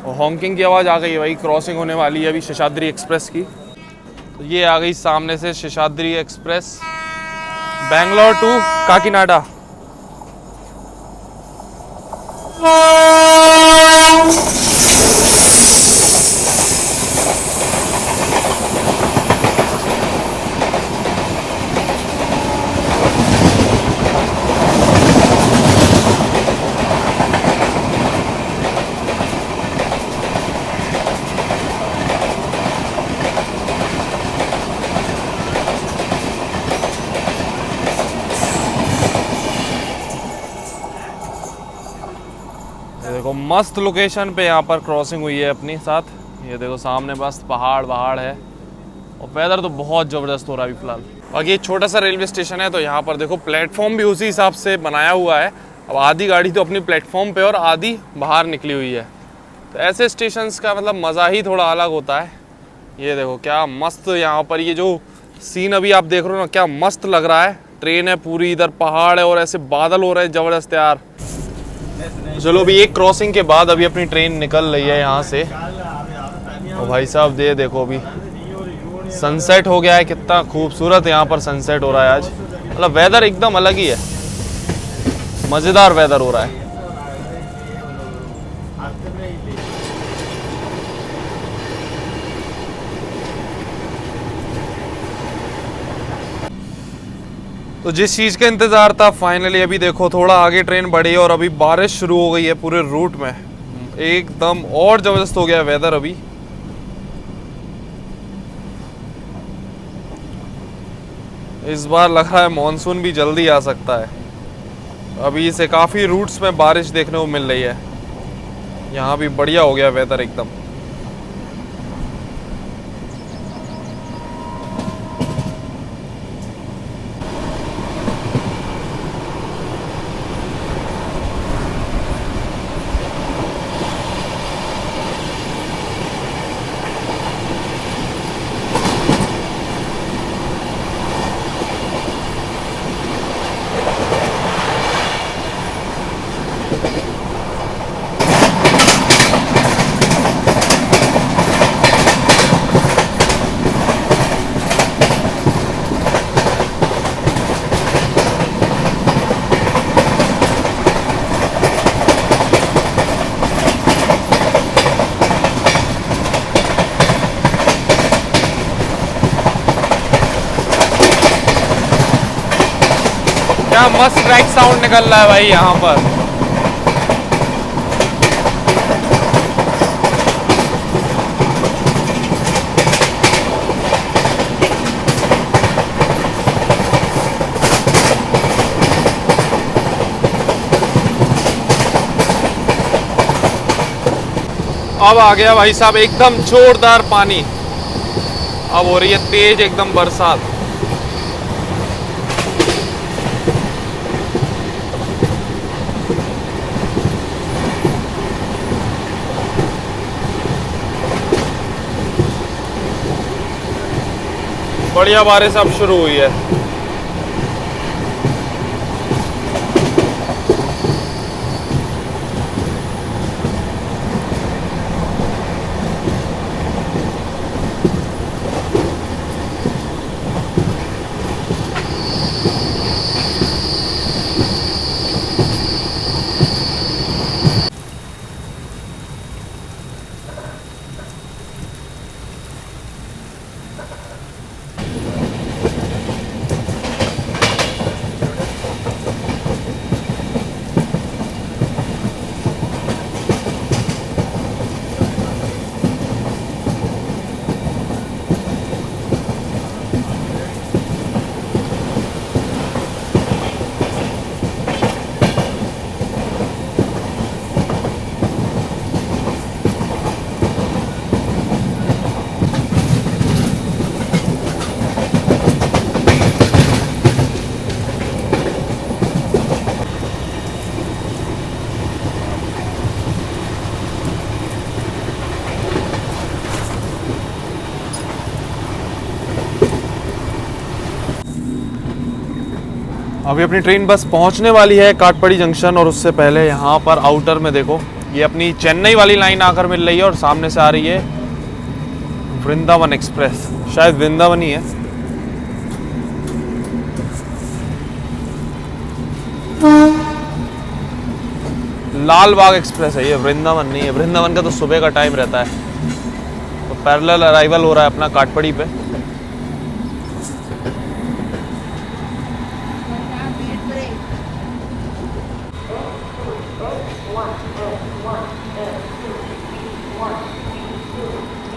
और हॉन्किंग की आवाज़ आ गई है भाई, क्रॉसिंग होने वाली है अभी शेषाद्री एक्सप्रेस की। तो ये आ गई सामने से शेषाद्री एक्सप्रेस, बेंगलोर टू काकीनाडा। देखो मस्त लोकेशन पे यहाँ पर क्रॉसिंग हुई है अपनी साथ। ये देखो सामने मस्त पहाड़ वहाड़ है और वेदर तो बहुत ज़बरदस्त हो रहा है अभी फिलहाल। बाकी ये छोटा सा रेलवे स्टेशन है, तो यहाँ पर देखो प्लेटफॉर्म भी उसी हिसाब से बनाया हुआ है। अब आधी गाड़ी तो अपनी प्लेटफॉर्म पे और आधी बाहर निकली हुई है। तो ऐसे स्टेशंस का मतलब मज़ा ही थोड़ा अलग होता है। ये देखो क्या मस्त यहाँ पर ये जो सीन अभी आप देख रहे हो ना, क्या मस्त लग रहा है। ट्रेन है पूरी, इधर पहाड़ है और ऐसे बादल हो रहे हैं ज़बरदस्त यार। चलो अभी एक क्रॉसिंग के बाद अभी अपनी ट्रेन निकल रही है यहाँ से। और भाई साहब देखो अभी सनसेट हो गया है, कितना खूबसूरत यहाँ पर सनसेट हो रहा है आज। मतलब वेदर एकदम अलग ही है, मज़ेदार वेदर हो रहा है। तो जिस चीज़ का इंतज़ार था फाइनली अभी देखो थोड़ा आगे ट्रेन बढ़ी और अभी बारिश शुरू हो गई है पूरे रूट में। एकदम और ज़बरदस्त हो गया वेदर अभी। इस बार लग रहा है मॉनसून भी जल्दी आ सकता है। अभी से काफ़ी रूट्स में बारिश देखने को मिल रही है। यहाँ भी बढ़िया हो गया वेदर एकदम। क्या मस्त ट्रैक साउंड निकल रहा है भाई यहाँ पर। अब आ गया भाई साहब एकदम जोरदार पानी। अब हो रही है तेज एकदम बरसात। बढ़िया बारिश अब शुरू हुई है। अभी अपनी ट्रेन बस पहुंचने वाली है काटपड़ी जंक्शन, और उससे पहले यहाँ पर आउटर में देखो ये अपनी चेन्नई वाली लाइन आकर मिल रही है और सामने से आ रही है वृंदावन एक्सप्रेस, शायद वृंदावन ही है। लाल बाग एक्सप्रेस है ये, वृंदावन नहीं है। वृंदावन का तो सुबह का टाइम रहता है। तो पैरेलल अराइवल हो रहा है अपना काटपड़ी पे।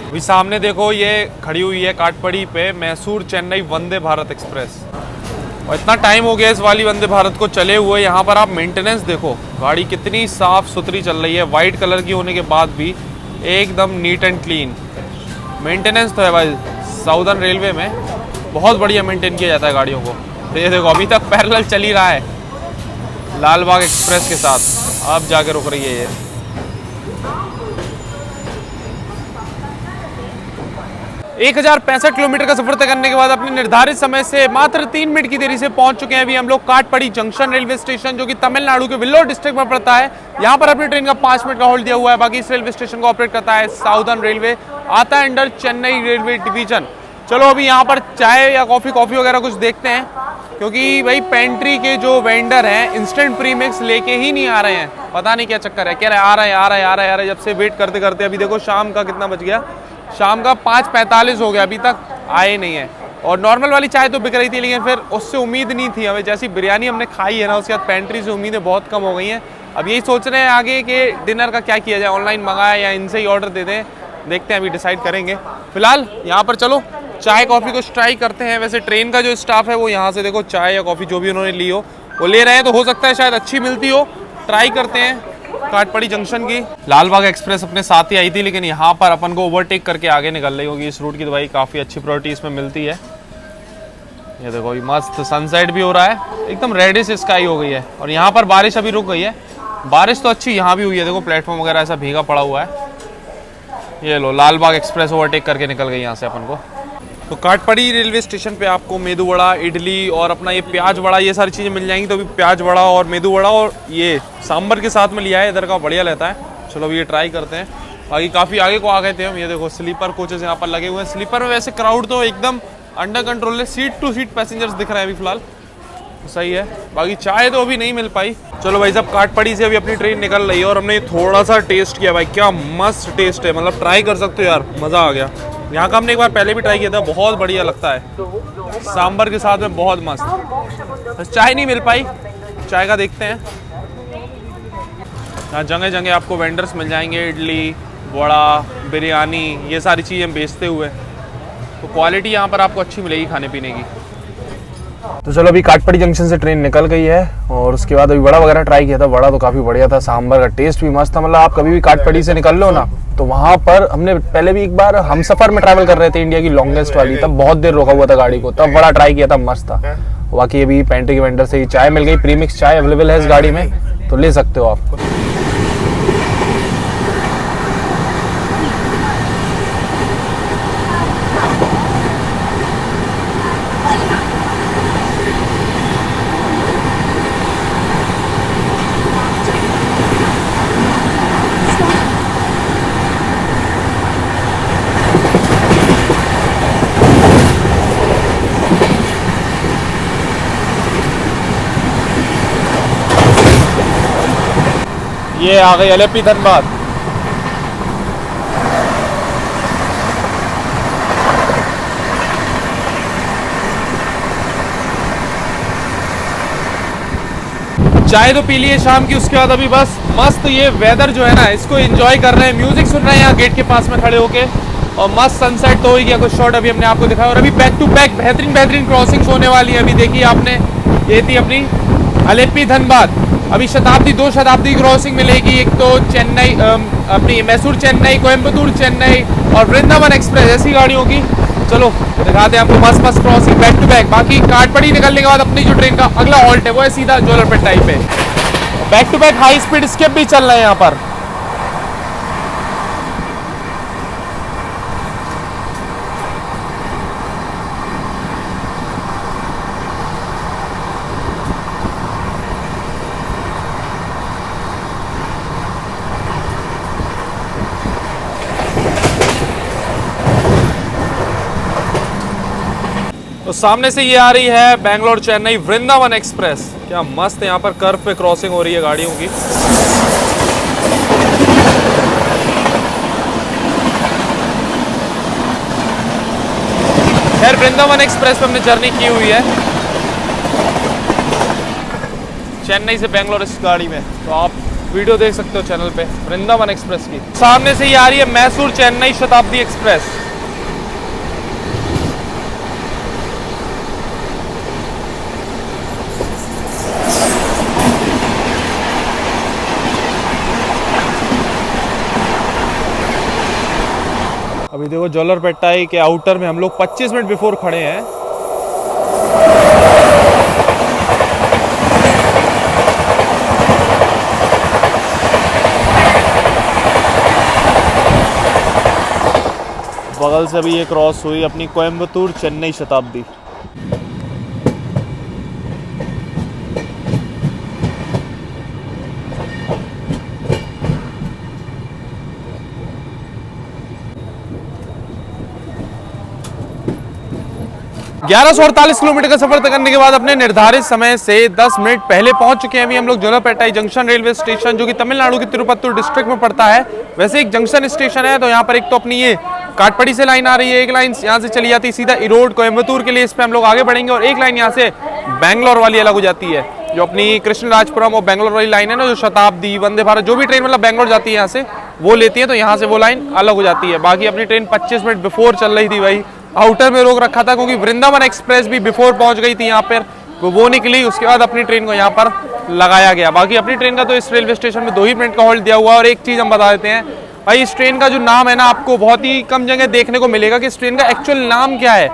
अभी सामने देखो ये खड़ी हुई है काटपड़ी पे मैसूर चेन्नई वंदे भारत एक्सप्रेस, और इतना टाइम हो गया इस वाली वंदे भारत को चले हुए। यहाँ पर आप मेंटेनेंस देखो, गाड़ी कितनी साफ सुथरी चल रही है, वाइट कलर की होने के बाद भी एकदम नीट एंड क्लीन। मेंटेनेंस तो है भाई, साउदर्न रेलवे में बहुत बढ़िया मेंटेन किया जाता है गाड़ियों को। तो ये देखो अभी तक पैरेलल चल ही रहा है लाल बाग एक्सप्रेस के साथ, अब जाके रुक रही है ये। एक 1065 किलोमीटर का सफर तय करने के बाद अपने निर्धारित समय से मात्र 3 मिनट की देरी से पहुंच चुके हैं अभी हम लोग काटपड़ी जंक्शन रेलवे स्टेशन, जो कि तमिलनाडु के वेल्लोर डिस्ट्रिक्ट में पड़ता है। यहाँ पर अपनी ट्रेन का 5 मिनट का होल्ड दिया हुआ है। बाकी इस रेलवे स्टेशन को ऑपरेट करता है साउदर्न रेलवे, आता है अंडर चेन्नई रेलवे डिवीजन। चलो अभी यहाँ पर चाय या कॉफी वगैरह कुछ देखते हैं, क्योंकि भाई पेंट्री के जो वेंडर हैं इंस्टेंट प्रीमिक्स लेके ही नहीं आ रहे हैं। पता नहीं क्या चक्कर है, कह रहे आ रहे हैं। जब से वेट करते करते अभी देखो शाम का कितना बज गया, शाम का 5:45 हो गया, अभी तक आए नहीं है। और नॉर्मल वाली चाय तो बिक रही थी, लेकिन फिर उससे उम्मीद नहीं थी हमें। जैसी बिरयानी हमने खाई है ना, उसके बाद पेंट्री से उम्मीदें बहुत कम हो गई हैं। अब यही सोच रहे हैं आगे कि डिनर का क्या किया जाए, ऑनलाइन मंगाए या इनसे ही ऑर्डर दे दें, देखते हैं अभी डिसाइड करेंगे। फिलहाल यहाँ पर चलो चाय कॉफ़ी कुछ ट्राई करते हैं। वैसे ट्रेन का जो स्टाफ है वो यहाँ से देखो चाय या कॉफ़ी जो भी उन्होंने ली हो वो ले रहे हैं, तो हो सकता है शायद अच्छी मिलती हो। ट्राई करते हैं। काटपड़ी जंक्शन की लाल बाग एक्सप्रेस अपने साथ ही आई थी, लेकिन यहाँ पर अपन को ओवरटेक करके आगे निकल रही होगी। इस रूट की दवाई काफ़ी अच्छी प्रायोरिटी इसमें मिलती है। ये देखो ये मस्त सनसेट भी हो रहा है, एकदम रेडिश स्काई हो गई है। और यहाँ पर बारिश अभी रुक गई है, बारिश तो अच्छी यहाँ भी हुई है। देखो प्लेटफॉर्म वगैरह ऐसा भीगा पड़ा हुआ है। ये लो लाल बाग एक्सप्रेस ओवरटेक करके निकल गई यहाँ से अपन को। तो काटपड़ी रेलवे स्टेशन पे आपको मेदू वड़ा, इडली और अपना ये प्याज वड़ा, ये सारी चीज़ें मिल जाएंगी। तो अभी प्याज वड़ा और मेदू वड़ा और ये सांभर के साथ में लिया है, इधर का बढ़िया रहता है। चलो अभी ये ट्राई करते हैं। बाकी काफ़ी आगे को आ गए थे हम। ये देखो स्लीपर कोचेस यहाँ पर लगे हुए हैं। स्लीपर में वैसे क्राउड तो एकदम अंडर कंट्रोल है, सीट टू सीट पैसेंजर्स दिख रहे हैं अभी फिलहाल, तो सही है। बाकी चाय तो अभी नहीं मिल पाई। चलो भाई साहब काटपड़ी से अभी अपनी ट्रेन निकल रही है और हमने थोड़ा सा टेस्ट किया। भाई क्या मस्त टेस्ट है, मतलब ट्राई कर सकते हो यार, मज़ा आ गया। यहाँ का हमने एक बार पहले भी ट्राई किया था, बहुत बढ़िया लगता है सांभर के साथ में, बहुत मस्त। बस चाय नहीं मिल पाई, चाय का देखते हैं। यहाँ जगह जगह आपको वेंडर्स मिल जाएंगे, इडली वड़ा बिरयानी ये सारी चीज़ें बेचते हुए। तो क्वालिटी यहाँ पर आपको अच्छी मिलेगी खाने पीने की। तो चलो अभी काटपड़ी जंक्शन से ट्रेन निकल गई है और उसके बाद अभी वड़ा वगैरह ट्राई किया था। वड़ा तो काफ़ी बढ़िया था, सांभर का टेस्ट भी मस्त था। मतलब आप कभी भी काटपड़ी से निकल लो ना, तो वहाँ पर हमने पहले भी एक बार हम सफ़र में ट्रैवल कर रहे थे, इंडिया की लॉन्गेस्ट वाली, तब बहुत देर रोका हुआ था गाड़ी को, तब वड़ा ट्राई किया था, मस्त था। बाकी अभी पेंट्री के वेंडर से ही चाय मिल गई, प्रीमिक्स चाय अवेलेबल है इस गाड़ी में, तो ले सकते हो आप। ये आ गई एलएपी धनबाद। चाय तो पी लिए शाम की, उसके बाद अभी बस मस्त ये वेदर जो है ना, इसको एंजॉय कर रहे हैं, म्यूजिक सुन रहे हैं यहाँ गेट के पास में खड़े होके, और मस्त सनसेट तो हो ही गया। कुछ शॉट अभी हमने आपको दिखाया और अभी बैक टू बैक बेहतरीन क्रॉसिंग्स होने वाली है। अभी देखिए आपने, ये थी अपनी एलएपी धनबाद। अभी शताब्दी 2 शताब्दी क्रॉसिंग मिलेगी, एक तो चेन्नई अपनी मैसूर चेन्नई, कोयम्बतूर चेन्नई और वृंदावन एक्सप्रेस ऐसी गाड़ियों की। चलो दिखाते हैं आपको मस्त क्रॉसिंग बैक टू बैक। बाकी काटपड़ी निकलने के बाद अपनी जो ट्रेन का अगला हॉल्ट है वो है सीधा जोलारपेट टाइप पे। Back to back high speed स्किप भी चल रहे हैं यहाँ पर। तो सामने से ये आ रही है बेंगलोर चेन्नई वृंदावन एक्सप्रेस। क्या मस्त यहाँ पर कर्व पे क्रॉसिंग हो रही है गाड़ियों की। खैर वृंदावन एक्सप्रेस पे हमने जर्नी की हुई है चेन्नई से बेंगलोर इस गाड़ी में, तो आप वीडियो देख सकते हो चैनल पे वृंदावन एक्सप्रेस की। सामने से ये आ रही है मैसूर चेन्नई शताब्दी एक्सप्रेस। अभी देखो जोलरपेट्टाई के आउटर में हम लोग 25 मिनट बिफोर खड़े हैं। बगल से अभी ये क्रॉस हुई अपनी कोयम्बतूर चेन्नई शताब्दी। ग्यारह सौ 48 किलोमीटर का सफर तय करने के बाद अपने निर्धारित समय से 10 मिनट पहले पहुंच चुके हैं अभी हम लोग जोलापेटाई जंक्शन रेलवे स्टेशन, जो कि तमिलनाडु के तिरुपत्तूर डिस्ट्रिक्ट में पड़ता है। वैसे एक जंक्शन स्टेशन है, तो यहाँ पर एक तो अपनी ये काटपड़ी से लाइन आ रही है, एक लाइन यहाँ से चली जाती है सीधा इरोड कोयम्बतूर के लिए, इस पे हम लोग आगे बढ़ेंगे, और एक लाइन यहाँ से बैंगलोर वाली अलग हो जाती है, जो अपनी कृष्णराजपुरम और बैंगलोर वाली लाइन है ना, जो शताब्दी वंदे भारत जो भी ट्रेन मतलब बैंगलोर जाती है यहाँ से वो लेती है, तो यहाँ से वो लाइन अलग हो जाती है। बाकी अपनी ट्रेन 25 मिनट बिफोर चल रही थी भाई, आउटर में रोक रखा था क्योंकि वृंदावन एक्सप्रेस भी बिफोर पहुंच गई थी यहाँ पर, वो निकली, उसके बाद अपनी ट्रेन को यहाँ पर लगाया गया। बाकी अपनी ट्रेन का तो इस रेलवे स्टेशन में 2 ही मिनट का होल्ड दिया हुआ है। और एक चीज़ हम बता देते हैं भाई, इस ट्रेन का जो नाम है ना, आपको बहुत ही कम जगह देखने को मिलेगा कि इस ट्रेन का एक्चुअल नाम क्या है।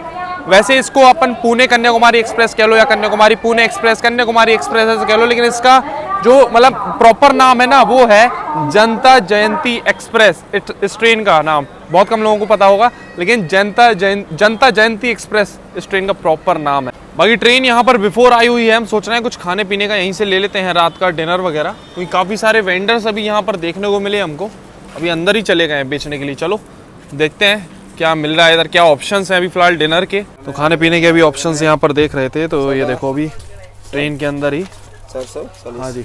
वैसे इसको अपन पुणे कन्याकुमारी एक्सप्रेस कह लो, या कन्याकुमारी पुणे एक्सप्रेस, कन्याकुमारी एक्सप्रेस ऐसे कह लो, लेकिन इसका जो मतलब प्रॉपर नाम है ना, वो है जनता जयंती एक्सप्रेस। इस ट्रेन का नाम बहुत कम लोगों को पता होगा, लेकिन जनता जयंती एक्सप्रेस इस ट्रेन का प्रॉपर नाम है। बाकी ट्रेन यहाँ पर बिफोर आई हुई है, हम सोच रहे हैं कुछ खाने पीने का यहीं से ले लेते हैं, रात का डिनर वगैरह, क्योंकि काफ़ी सारे वेंडर्स अभी यहाँ पर देखने को मिले हमको। अभी अंदर ही चले गए हैं बेचने के लिए। चलो देखते हैं क्या मिल रहा है इधर, क्या ऑप्शंस हैं अभी फिलहाल डिनर के। तो खाने पीने के अभी ऑप्शंस यहाँ पर देख रहे थे, तो ये देखो अभी ट्रेन के अंदर ही, हाँ जी,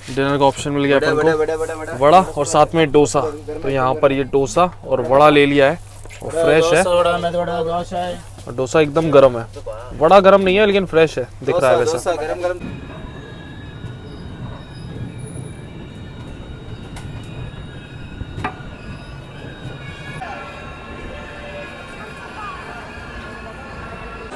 डिनर का ऑप्शन मिल गया अपन को, वड़ा और साथ में डोसा। तो यहाँ पर ये डोसा और वड़ा ले लिया है, और फ्रेश है, और डोसा एकदम गर्म है, वड़ा गर्म नहीं है लेकिन फ्रेश है, दिख रहा है वैसे।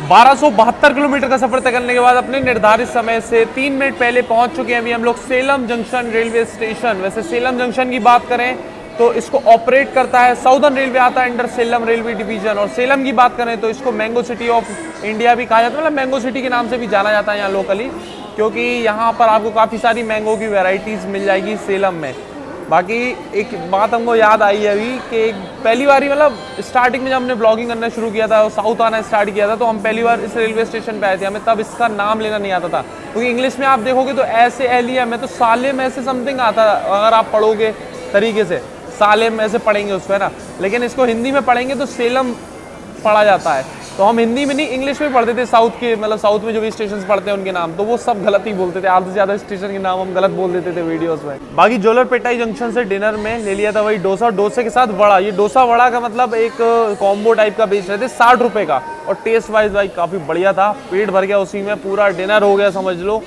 बारह 1272 किलोमीटर का सफर तय करने के बाद अपने निर्धारित समय से 3 मिनट पहले पहुंच चुके हैं अभी हम लोग सेलम जंक्शन रेलवे स्टेशन। वैसे सेलम जंक्शन की बात करें तो इसको ऑपरेट करता है साउदर्न रेलवे, आता है अंडर सेलम रेलवे डिवीजन। और सेलम की बात करें तो इसको मैंगो सिटी ऑफ इंडिया भी कहा जाता है, मतलब मैंगो सिटी के नाम से भी जाना जाता है यहाँ लोकली, क्योंकि यहाँ पर आपको काफ़ी सारी मैंगो की वेराइटीज़ मिल जाएगी सेलम में। बाकी एक बात हमको याद आई है अभी कि पहली बार ही मतलब स्टार्टिंग में जब हमने ब्लॉगिंग करना शुरू किया था, साउथ आना स्टार्ट किया था, तो हम पहली बार इस रेलवे स्टेशन पे आए थे। हमें तब इसका नाम लेना नहीं आता था, क्योंकि इंग्लिश में आप देखोगे तो ऐसे एलियम है, तो सालेम ऐसे समथिंग आता है, अगर आप पढ़ोगे तरीके से सालेम ऐसे पढ़ेंगे उसको, है ना, लेकिन इसको हिंदी में पढ़ेंगे तो सेलम पढ़ा जाता है। तो हम हिंदी में नहीं इंग्लिश में पढ़ते थे, साउथ के मतलब साउथ में जो भी स्टेशन पढ़ते हैं उनके नाम, तो वो सब गलत ही बोलते थे, आधे से ज़्यादा स्टेशन के नाम हम गलत बोल देते थे वीडियोस में। बाकी जोलारपेटाई जंक्शन से डिनर में ले लिया था वही डोसा, डोसे के साथ वड़ा। ये डोसा वड़ा का मतलब एक कॉम्बो टाइप का बेच रहे थे 60 रुपये का, और टेस्ट वाइज भाई काफ़ी बढ़िया था, पेट भर गया उसी में, पूरा डिनर हो गया समझ लो,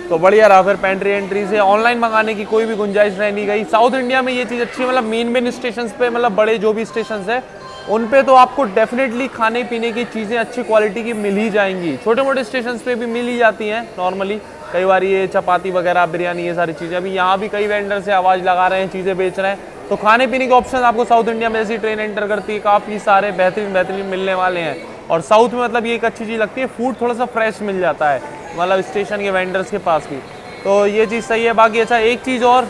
तो बढ़िया रहा। फिर पेंट्री एंट्री से ऑनलाइन मंगाने की कोई भी गुंजाइश रह नहीं गई। साउथ इंडिया में ये चीज़ अच्छी है, मतलब मेन स्टेशन पे, मतलब बड़े जो भी स्टेशन है उन पे तो आपको डेफिनेटली खाने पीने की चीज़ें अच्छी क्वालिटी की मिल ही जाएंगी। छोटे मोटे स्टेशन पे भी मिल ही जाती हैं नॉर्मली, कई बार ये चपाती वगैरह, बिरयानी, ये सारी चीज़ें। अभी यहाँ भी कई वेंडर से आवाज़ लगा रहे हैं, चीज़ें बेच रहे हैं, तो खाने पीने के ऑप्शन आपको साउथ इंडिया में जैसी ट्रेन एंटर करती है काफ़ी सारे बेहतरीन मिलने वाले हैं। और साउथ में मतलब ये एक अच्छी चीज़ लगती है, फूड थोड़ा सा फ्रेश मिल जाता है, मतलब स्टेशन के वेंडर्स के पास भी, तो ये चीज़ सही है। बाकी अच्छा एक चीज़ और,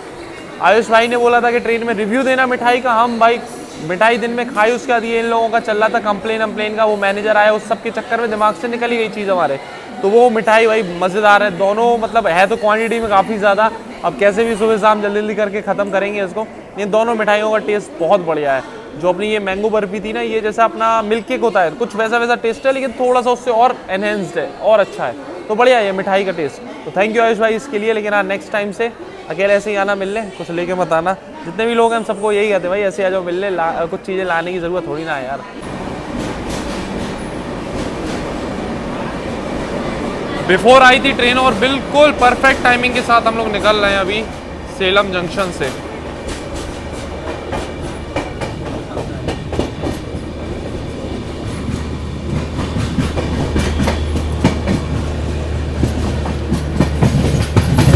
आयुष भाई ने बोला था कि ट्रेन में रिव्यू देना मिठाई का, हम भाई मिठाई दिन में खाई, उसके बाद ये इन लोगों का चल रहा था कंप्लेन का, वो मैनेजर आया, उस सब के चक्कर में दिमाग से निकल ही गई चीज़ हमारे तो वो मिठाई भाई मज़ेदार है। दोनों मतलब है तो क्वांटिटी में काफ़ी ज़्यादा, अब कैसे भी सुबह शाम जल्दी जल्दी करके ख़त्म करेंगे इसको। ये दोनों मिठाइयों का टेस्ट बहुत बढ़िया है। जो अपनी ये मैंगो बर्फी थी ना, ये जैसा अपना मिल्क केक होता है, कुछ वैसा वैसा टेस्ट है, लेकिन थोड़ा सा उससे और एनहेंस्ड है और अच्छा है। तो बढ़िया है ये मिठाई का टेस्ट। तो थैंक यू आयुष भाई इसके लिए। लेकिन हाँ, नेक्स्ट टाइम से अकेले ऐसे ही आना मिलने, कुछ लेके मत आना। जितने भी लोग हैं हम सबको यही कहते हैं भाई ऐसे आ जाओ मिलने, कुछ चीज़ें लाने की ज़रूरत थोड़ी ना है यार। बिफोर आई थी ट्रेन और बिल्कुल परफेक्ट टाइमिंग के साथ हम लोग निकल रहे हैं अभी सेलम जंक्शन से।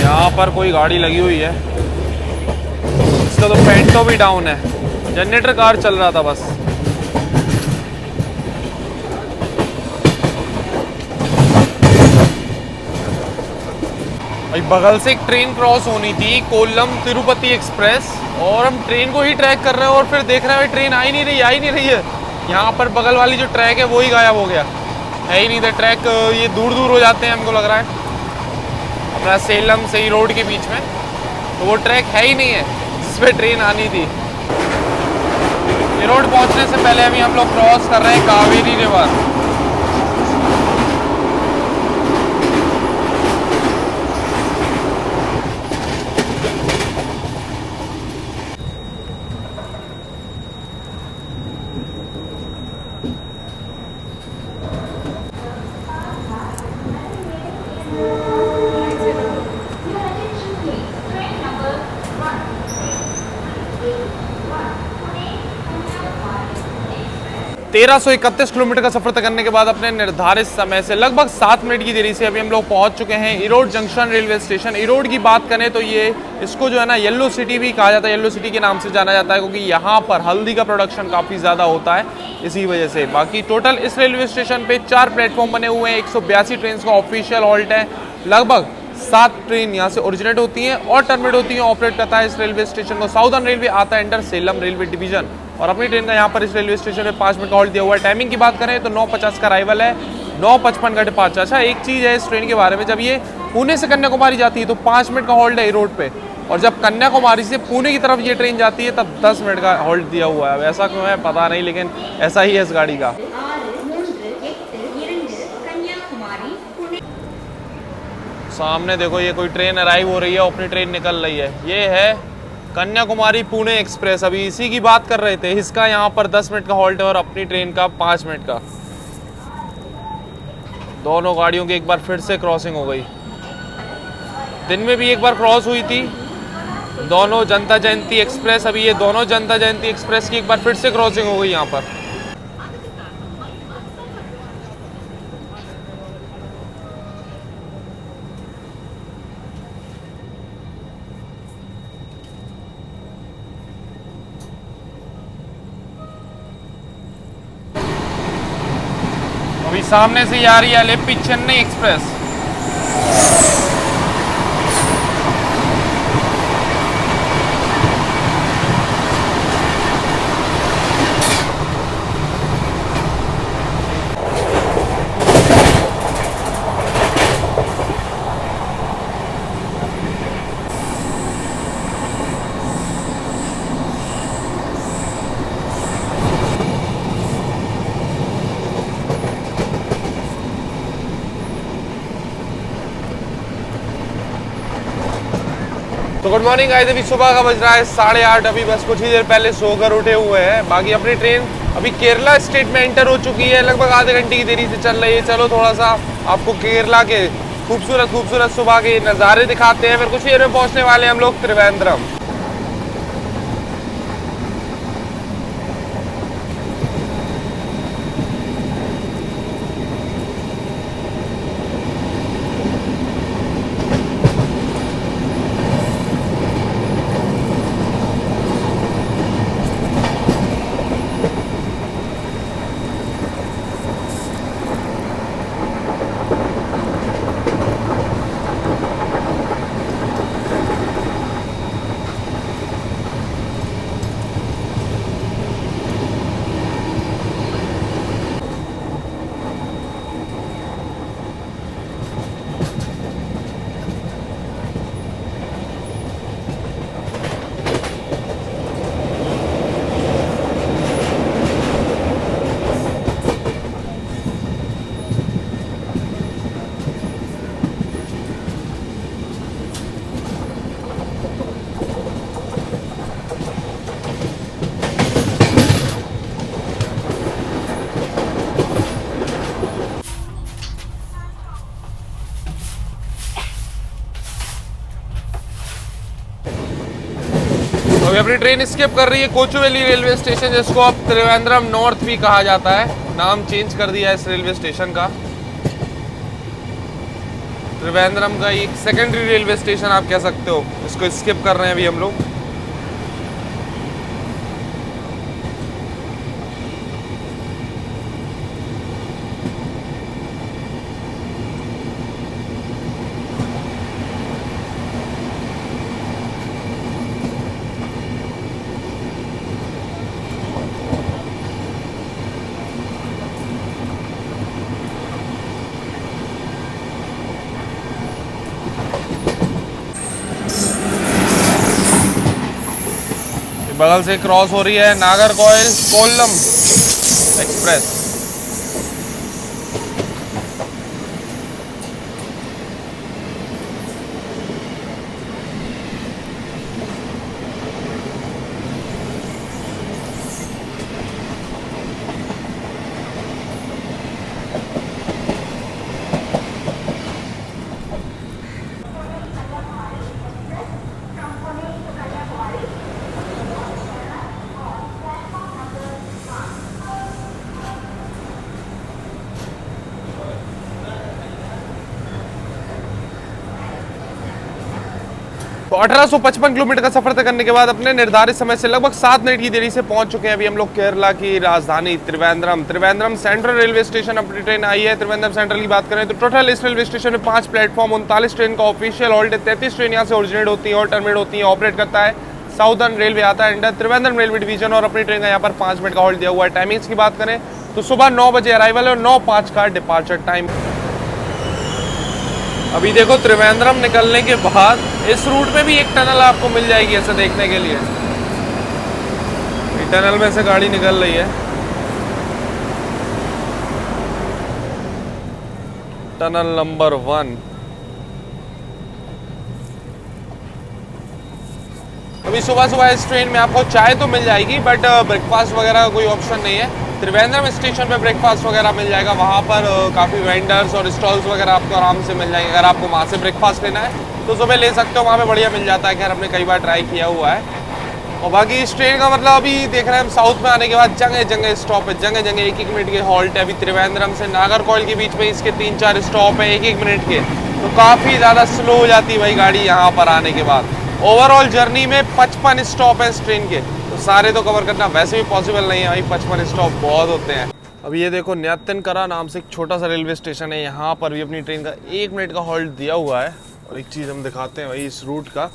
यहाँ पर कोई गाड़ी लगी हुई है, इसका तो पेंटो भी डाउन है, जनरेटर कार चल रहा था बस। भाई बगल से एक ट्रेन क्रॉस होनी थी, कोल्लम तिरुपति एक्सप्रेस, और हम ट्रेन को ही ट्रैक कर रहे हैं और फिर देख रहे हैं भाई ट्रेन आ ही नहीं रही है। यहाँ पर बगल वाली जो ट्रैक है वो ही गायब हो गया, है ही नहीं था ट्रैक। ये दूर दूर हो जाते हैं हमको लग रहा है अपना सेलम से ही रोड के बीच में, तो वो ट्रैक है ही नहीं है जिसपे ट्रेन आनी थी। ये रोड पहुँचने से पहले अभी हम लोग क्रॉस कर रहे हैं कावेरी रिवर। तेरह 1331 किलोमीटर का सफर तय करने के बाद अपने निर्धारित समय से लगभग 7 मिनट की देरी से अभी हम लोग पहुंच चुके हैं Erode junction railway station. Erode की बात करें तो ये इसको जो है ना येलो सिटी भी कहा जाता है, येलो सिटी के नाम से जाना जाता है, क्योंकि यहाँ पर हल्दी का प्रोडक्शन काफ़ी ज़्यादा होता है इसी वजह से। बाकी टोटल इस रेलवे स्टेशन पे 4 प्लेटफॉर्म बने हुए हैं, 182 ट्रेन का ऑफिशियल हॉल्ट है, लगभग 7 ट्रेन यहाँ से ओरिजिनेट होती हैं और टर्मिनेट होती हैं। ऑपरेट करता है इस रेलवे स्टेशन को साउदर्न रेलवे, आता है अंडर सेलम रेलवे डिवीजन। और अपनी ट्रेन का यहाँ पर इस रेलवे स्टेशन पे 5 मिनट का हॉल्ट दिया हुआ है। टाइमिंग की बात करें तो 9:50 का अराइवल है, 9:55 का डिपार्चर। अच्छा एक चीज़ है इस ट्रेन के बारे में, जब ये पुणे से कन्याकुमारी जाती है तो 5 मिनट का हॉल्ट है रोड पे, और जब कन्याकुमारी से पुणे की तरफ ये ट्रेन जाती है तब 10 मिनट का हॉल्ट दिया हुआ है। अब ऐसा क्यों है पता नहीं, लेकिन ऐसा ही है इस गाड़ी का। सामने देखो ये कोई ट्रेन अराइव हो रही है, अपनी ट्रेन निकल रही है। ये है कन्याकुमारी पुणे एक्सप्रेस, अभी इसी की बात कर रहे थे। इसका यहाँ पर 10 मिनट का हॉल्ट है और अपनी ट्रेन का 5 मिनट का। दोनों गाड़ियों की एक बार फिर से क्रॉसिंग हो गई। दिन में भी एक बार क्रॉस हुई थी दोनों जनता जयंती एक्सप्रेस, अभी ये दोनों जनता जयंती एक्सप्रेस की एक बार फिर से क्रॉसिंग हो गई यहाँ पर। अभी सामने से आ रही है अलेप्पी चेन्नई एक्सप्रेस। तो गुड मॉर्निंग गाइस, अभी सुबह का बज रहा है 8:30। अभी बस कुछ ही देर पहले सोकर उठे हुए हैं। बाकी अपनी ट्रेन अभी केरला स्टेट में एंटर हो चुकी है, लगभग आधे घंटे की देरी से चल रही है। चलो थोड़ा सा आपको केरला के खूबसूरत सुबह के नज़ारे दिखाते हैं। फिर कुछ ही देर में पहुंचने वाले हैं हम लोग त्रिवेंद्रम। अपनी ट्रेन स्किप कर रही है कोचुवेली रेलवे स्टेशन, जिसको अब त्रिवेंद्रम नॉर्थ भी कहा जाता है। नाम चेंज कर दिया है इस रेलवे स्टेशन का। त्रिवेंद्रम का एक सेकेंडरी रेलवे स्टेशन आप कह सकते हो। इसको स्किप कर रहे हैं अभी हम लोग। बगल से क्रॉस हो रही है नागरकोइल कोल्लम एक्सप्रेस। तो 1855 किलोमीटर का सफर तय करने के बाद अपने निर्धारित समय से लगभग 7 मिनट की देरी से पहुंच चुके हैं अभी हम लोग केरला की राजधानी त्रिवेंद्रम सेंट्रल रेलवे स्टेशन। अपनी ट्रेन आई है त्रिवेंद्रम सेंट्रल की बात करें तो टोटल इस रेलवे स्टेशन में 5 प्लेटफॉर्म, 39 ट्रेन का ऑफिशियल हॉल्ट है। 33 ट्रेन यहाँ से ओरिजिनेट होती है और टर्मिनेट होती है। ऑपरेट करता है साउदर्न रेलवे, आता है अंडर त्रिवेंद्रम रेलवे डिवीजन। और अपनी ट्रेन का यहाँ पर 5 मिनट का हॉल्ट दिया हुआ है। टाइमिंग्स की बात करें तो सुबह 9 बजे अराइवल है और 9:05 का डिपार्चर टाइम। अभी देखो त्रिवेंद्रम निकलने के बाद इस रूट में भी एक टनल आपको मिल जाएगी ऐसे देखने के लिए। टनल में से गाड़ी निकल रही है। Tunnel number 1। अभी सुबह सुबह इस ट्रेन में आपको चाय तो मिल जाएगी बट ब्रेकफास्ट वगैरह का कोई ऑप्शन नहीं है। त्रिवेंद्रम स्टेशन पे ब्रेकफास्ट वगैरह मिल जाएगा। वहाँ पर काफ़ी वेंडर्स और स्टॉल्स वगैरह आपको आराम से मिल जाएंगे। अगर आपको वहाँ से ब्रेकफास्ट लेना है तो सुबह ले सकते हो, वहाँ पे बढ़िया मिल जाता है। खैर हमने कई बार ट्राई किया हुआ है। और बाकी इस ट्रेन का मतलब अभी देख रहे हैं हम साउथ में आने के बाद जगह जगह स्टॉप है, जगह जगह 1-1 मिनट के हॉल्ट है। अभी त्रिवेंद्रम से नागरकोइल के बीच में इसके 3-4 स्टॉप है 1-1 मिनट के, तो काफ़ी ज़्यादा स्लो हो जाती है भाई गाड़ी यहाँ पर आने के बाद। ओवरऑल जर्नी में 55 स्टॉप है इस ट्रेन के, तो सारे तो कवर करना वैसे भी पॉसिबल नहीं है भाई, 55 स्टॉप बहुत होते हैं। अभी ये देखो न्यातनकरा नाम से एक छोटा सा रेलवे स्टेशन है, यहाँ पर भी अपनी ट्रेन का 1 मिनट का हॉल्ट दिया हुआ है। और एक चीज़ हम दिखाते हैं भाई इस रूट का।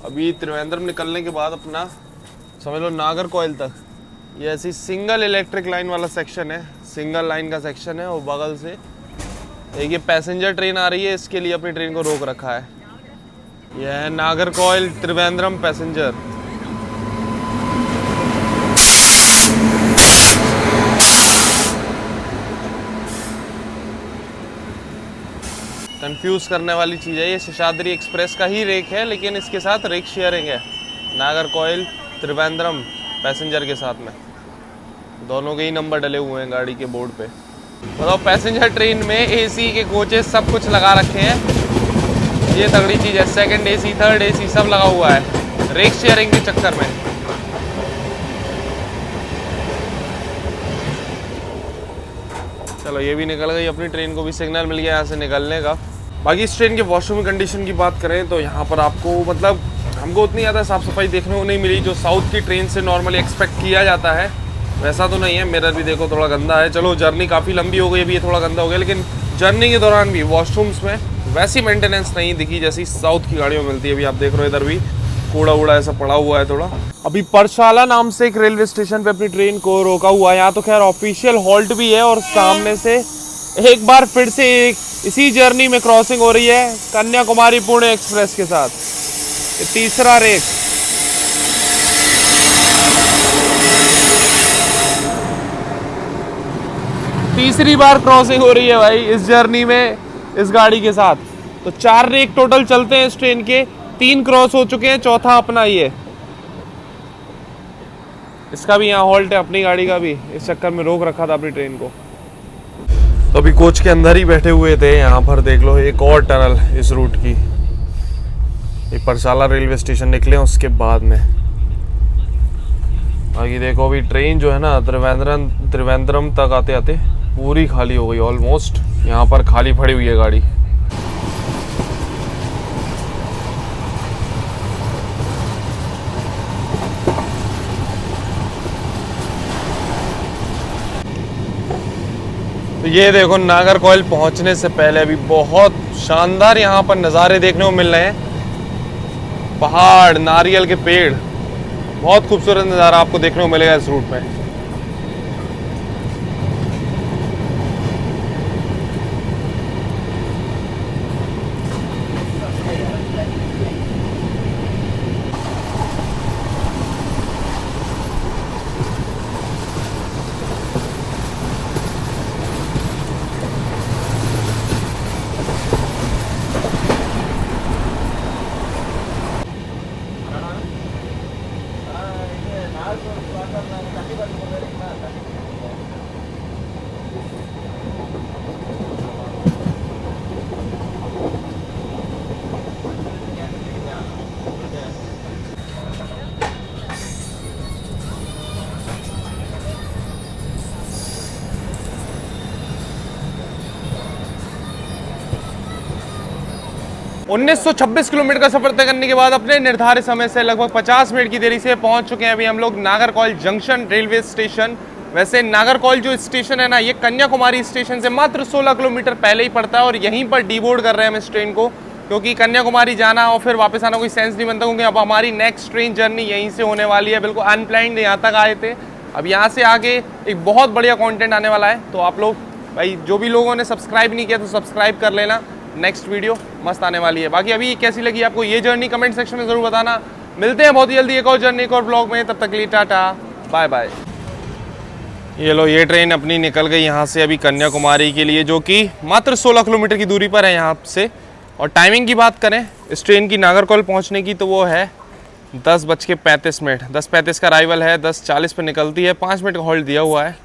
अभी त्रिवेंद्रम निकलने के बाद अपना समझ लो नागरकोइल तक ये ऐसी सिंगल इलेक्ट्रिक लाइन वाला सेक्शन है, सिंगल लाइन का सेक्शन है। और बगल से एक ये पैसेंजर ट्रेन आ रही है, इसके लिए अपनी ट्रेन को रोक रखा है। यह है नागरकोइल त्रिवेंद्रम पैसेंजर। कंफ्यूज करने वाली चीज़ है, ये शेषाद्री एक्सप्रेस का ही रेक है लेकिन इसके साथ रेक शेयरिंग है नागरकोइल त्रिवेंद्रम पैसेंजर के साथ में। दोनों के ही नंबर डले हुए हैं गाड़ी के बोर्ड पे। मतलब पैसेंजर ट्रेन में एसी के कोचेस सब कुछ लगा रखे हैं, ये तगड़ी चीज़ है। सेकंड एसी, थर्ड एसी सब लगा हुआ है रेक शेयरिंग के चक्कर में। चलो ये भी निकल गई अपनी ट्रेन को भी सिग्नल मिल गया यहाँ से निकलने का। बाकी इस ट्रेन के वॉशरूम कंडीशन की बात करें तो यहाँ पर आपको मतलब हमको उतनी ज़्यादा साफ़ सफाई देखने को नहीं मिली जो साउथ की ट्रेन से नॉर्मली एक्सपेक्ट किया जाता है, वैसा तो नहीं है। मिरर भी देखो थोड़ा गंदा है। चलो जर्नी काफ़ी लंबी हो गई, अभी ये थोड़ा गंदा हो गया, लेकिन जर्नी के दौरान भी वॉशरूम्स में वैसी मेंटेनेंस नहीं दिखी जैसी साउथ की गाड़ियों में मिलती है। अभी आप देख रहे हो इधर भी कूड़ा वूड़ा ऐसा पड़ा हुआ है थोड़ा। अभी परशाला नाम से एक रेलवे स्टेशन पे अपनी ट्रेन को रोका हुआ है। यहाँ तो खैर ऑफिशियल हॉल्ट भी है और सामने से एक बार फिर से एक इसी जर्नी में क्रॉसिंग हो रही है कन्याकुमारी पुणे एक्सप्रेस के साथ। ये तीसरा रेक। तीसरी बार क्रॉसिंग हो रही है भाई इस जर्नी में इस गाड़ी के साथ। तो 4 रेक टोटल चलते हैं इस ट्रेन के, 3 क्रॉस हो चुके हैं, चौथा अपना ये। इसका भी यहाँ हॉल्ट है अपनी गाड़ी का भी, इस चक्कर में रोक रखा था अपनी ट्रेन को। तो अभी कोच के अंदर ही बैठे हुए थे। यहाँ पर देख लो एक और टनल इस रूट की, ये परशाला रेलवे स्टेशन निकले उसके बाद में। बाकी देखो अभी ट्रेन जो है ना त्रिवेंद्रम तक आते आते पूरी खाली हो गई ऑलमोस्ट। यहाँ पर खाली पड़ी हुई है गाड़ी। तो ये देखो नागरकोइल पहुंचने से पहले अभी बहुत शानदार यहाँ पर नज़ारे देखने को मिल रहे हैं। पहाड़, नारियल के पेड़, बहुत खूबसूरत नज़ारा आपको देखने को मिलेगा इस रूट में। उन्नीस 26 किलोमीटर का सफर तय करने के बाद अपने निर्धारित समय से लगभग 50 मिनट की देरी से पहुंच चुके हैं अभी हम लोग नागरकोइल जंक्शन रेलवे स्टेशन। वैसे नागरकोइल जो स्टेशन है ना, ये कन्याकुमारी स्टेशन से मात्र 16 किलोमीटर पहले ही पड़ता है और यहीं पर डीबोर्ड कर रहे हैं हम इस ट्रेन को, क्योंकि कन्याकुमारी जाना और फिर वापस आना कोई सेंस नहीं बनता, क्योंकि अब हमारी नेक्स्ट ट्रेन जर्नी यहीं से होने वाली है। बिल्कुल अनप्लान्ड यहाँ तक आए थे, अब यहाँ से आगे एक बहुत बढ़िया कॉन्टेंट आने वाला है। तो आप लोग भाई जो भी लोगों ने सब्सक्राइब नहीं किया तो सब्सक्राइब कर लेना, नेक्स्ट वीडियो मस्त आने वाली है। बाकी अभी कैसी लगी आपको ये जर्नी कमेंट सेक्शन में ज़रूर बताना। मिलते हैं बहुत ही जल्दी एक और जर्नी, एक और ब्लॉग में। तब तक के लिए टाटा बाय बाय। ये लो, ये ट्रेन अपनी निकल गई यहाँ से अभी कन्याकुमारी के लिए, जो कि मात्र 16 किलोमीटर की दूरी पर है यहाँ से। और टाइमिंग की बात करें इस ट्रेन की नागरकोइल पहुँचने की, तो वो है 10:35। 10:35 का अराइवल है, 10:40 पर निकलती है, 5 मिनट का हॉल्ट दिया हुआ है।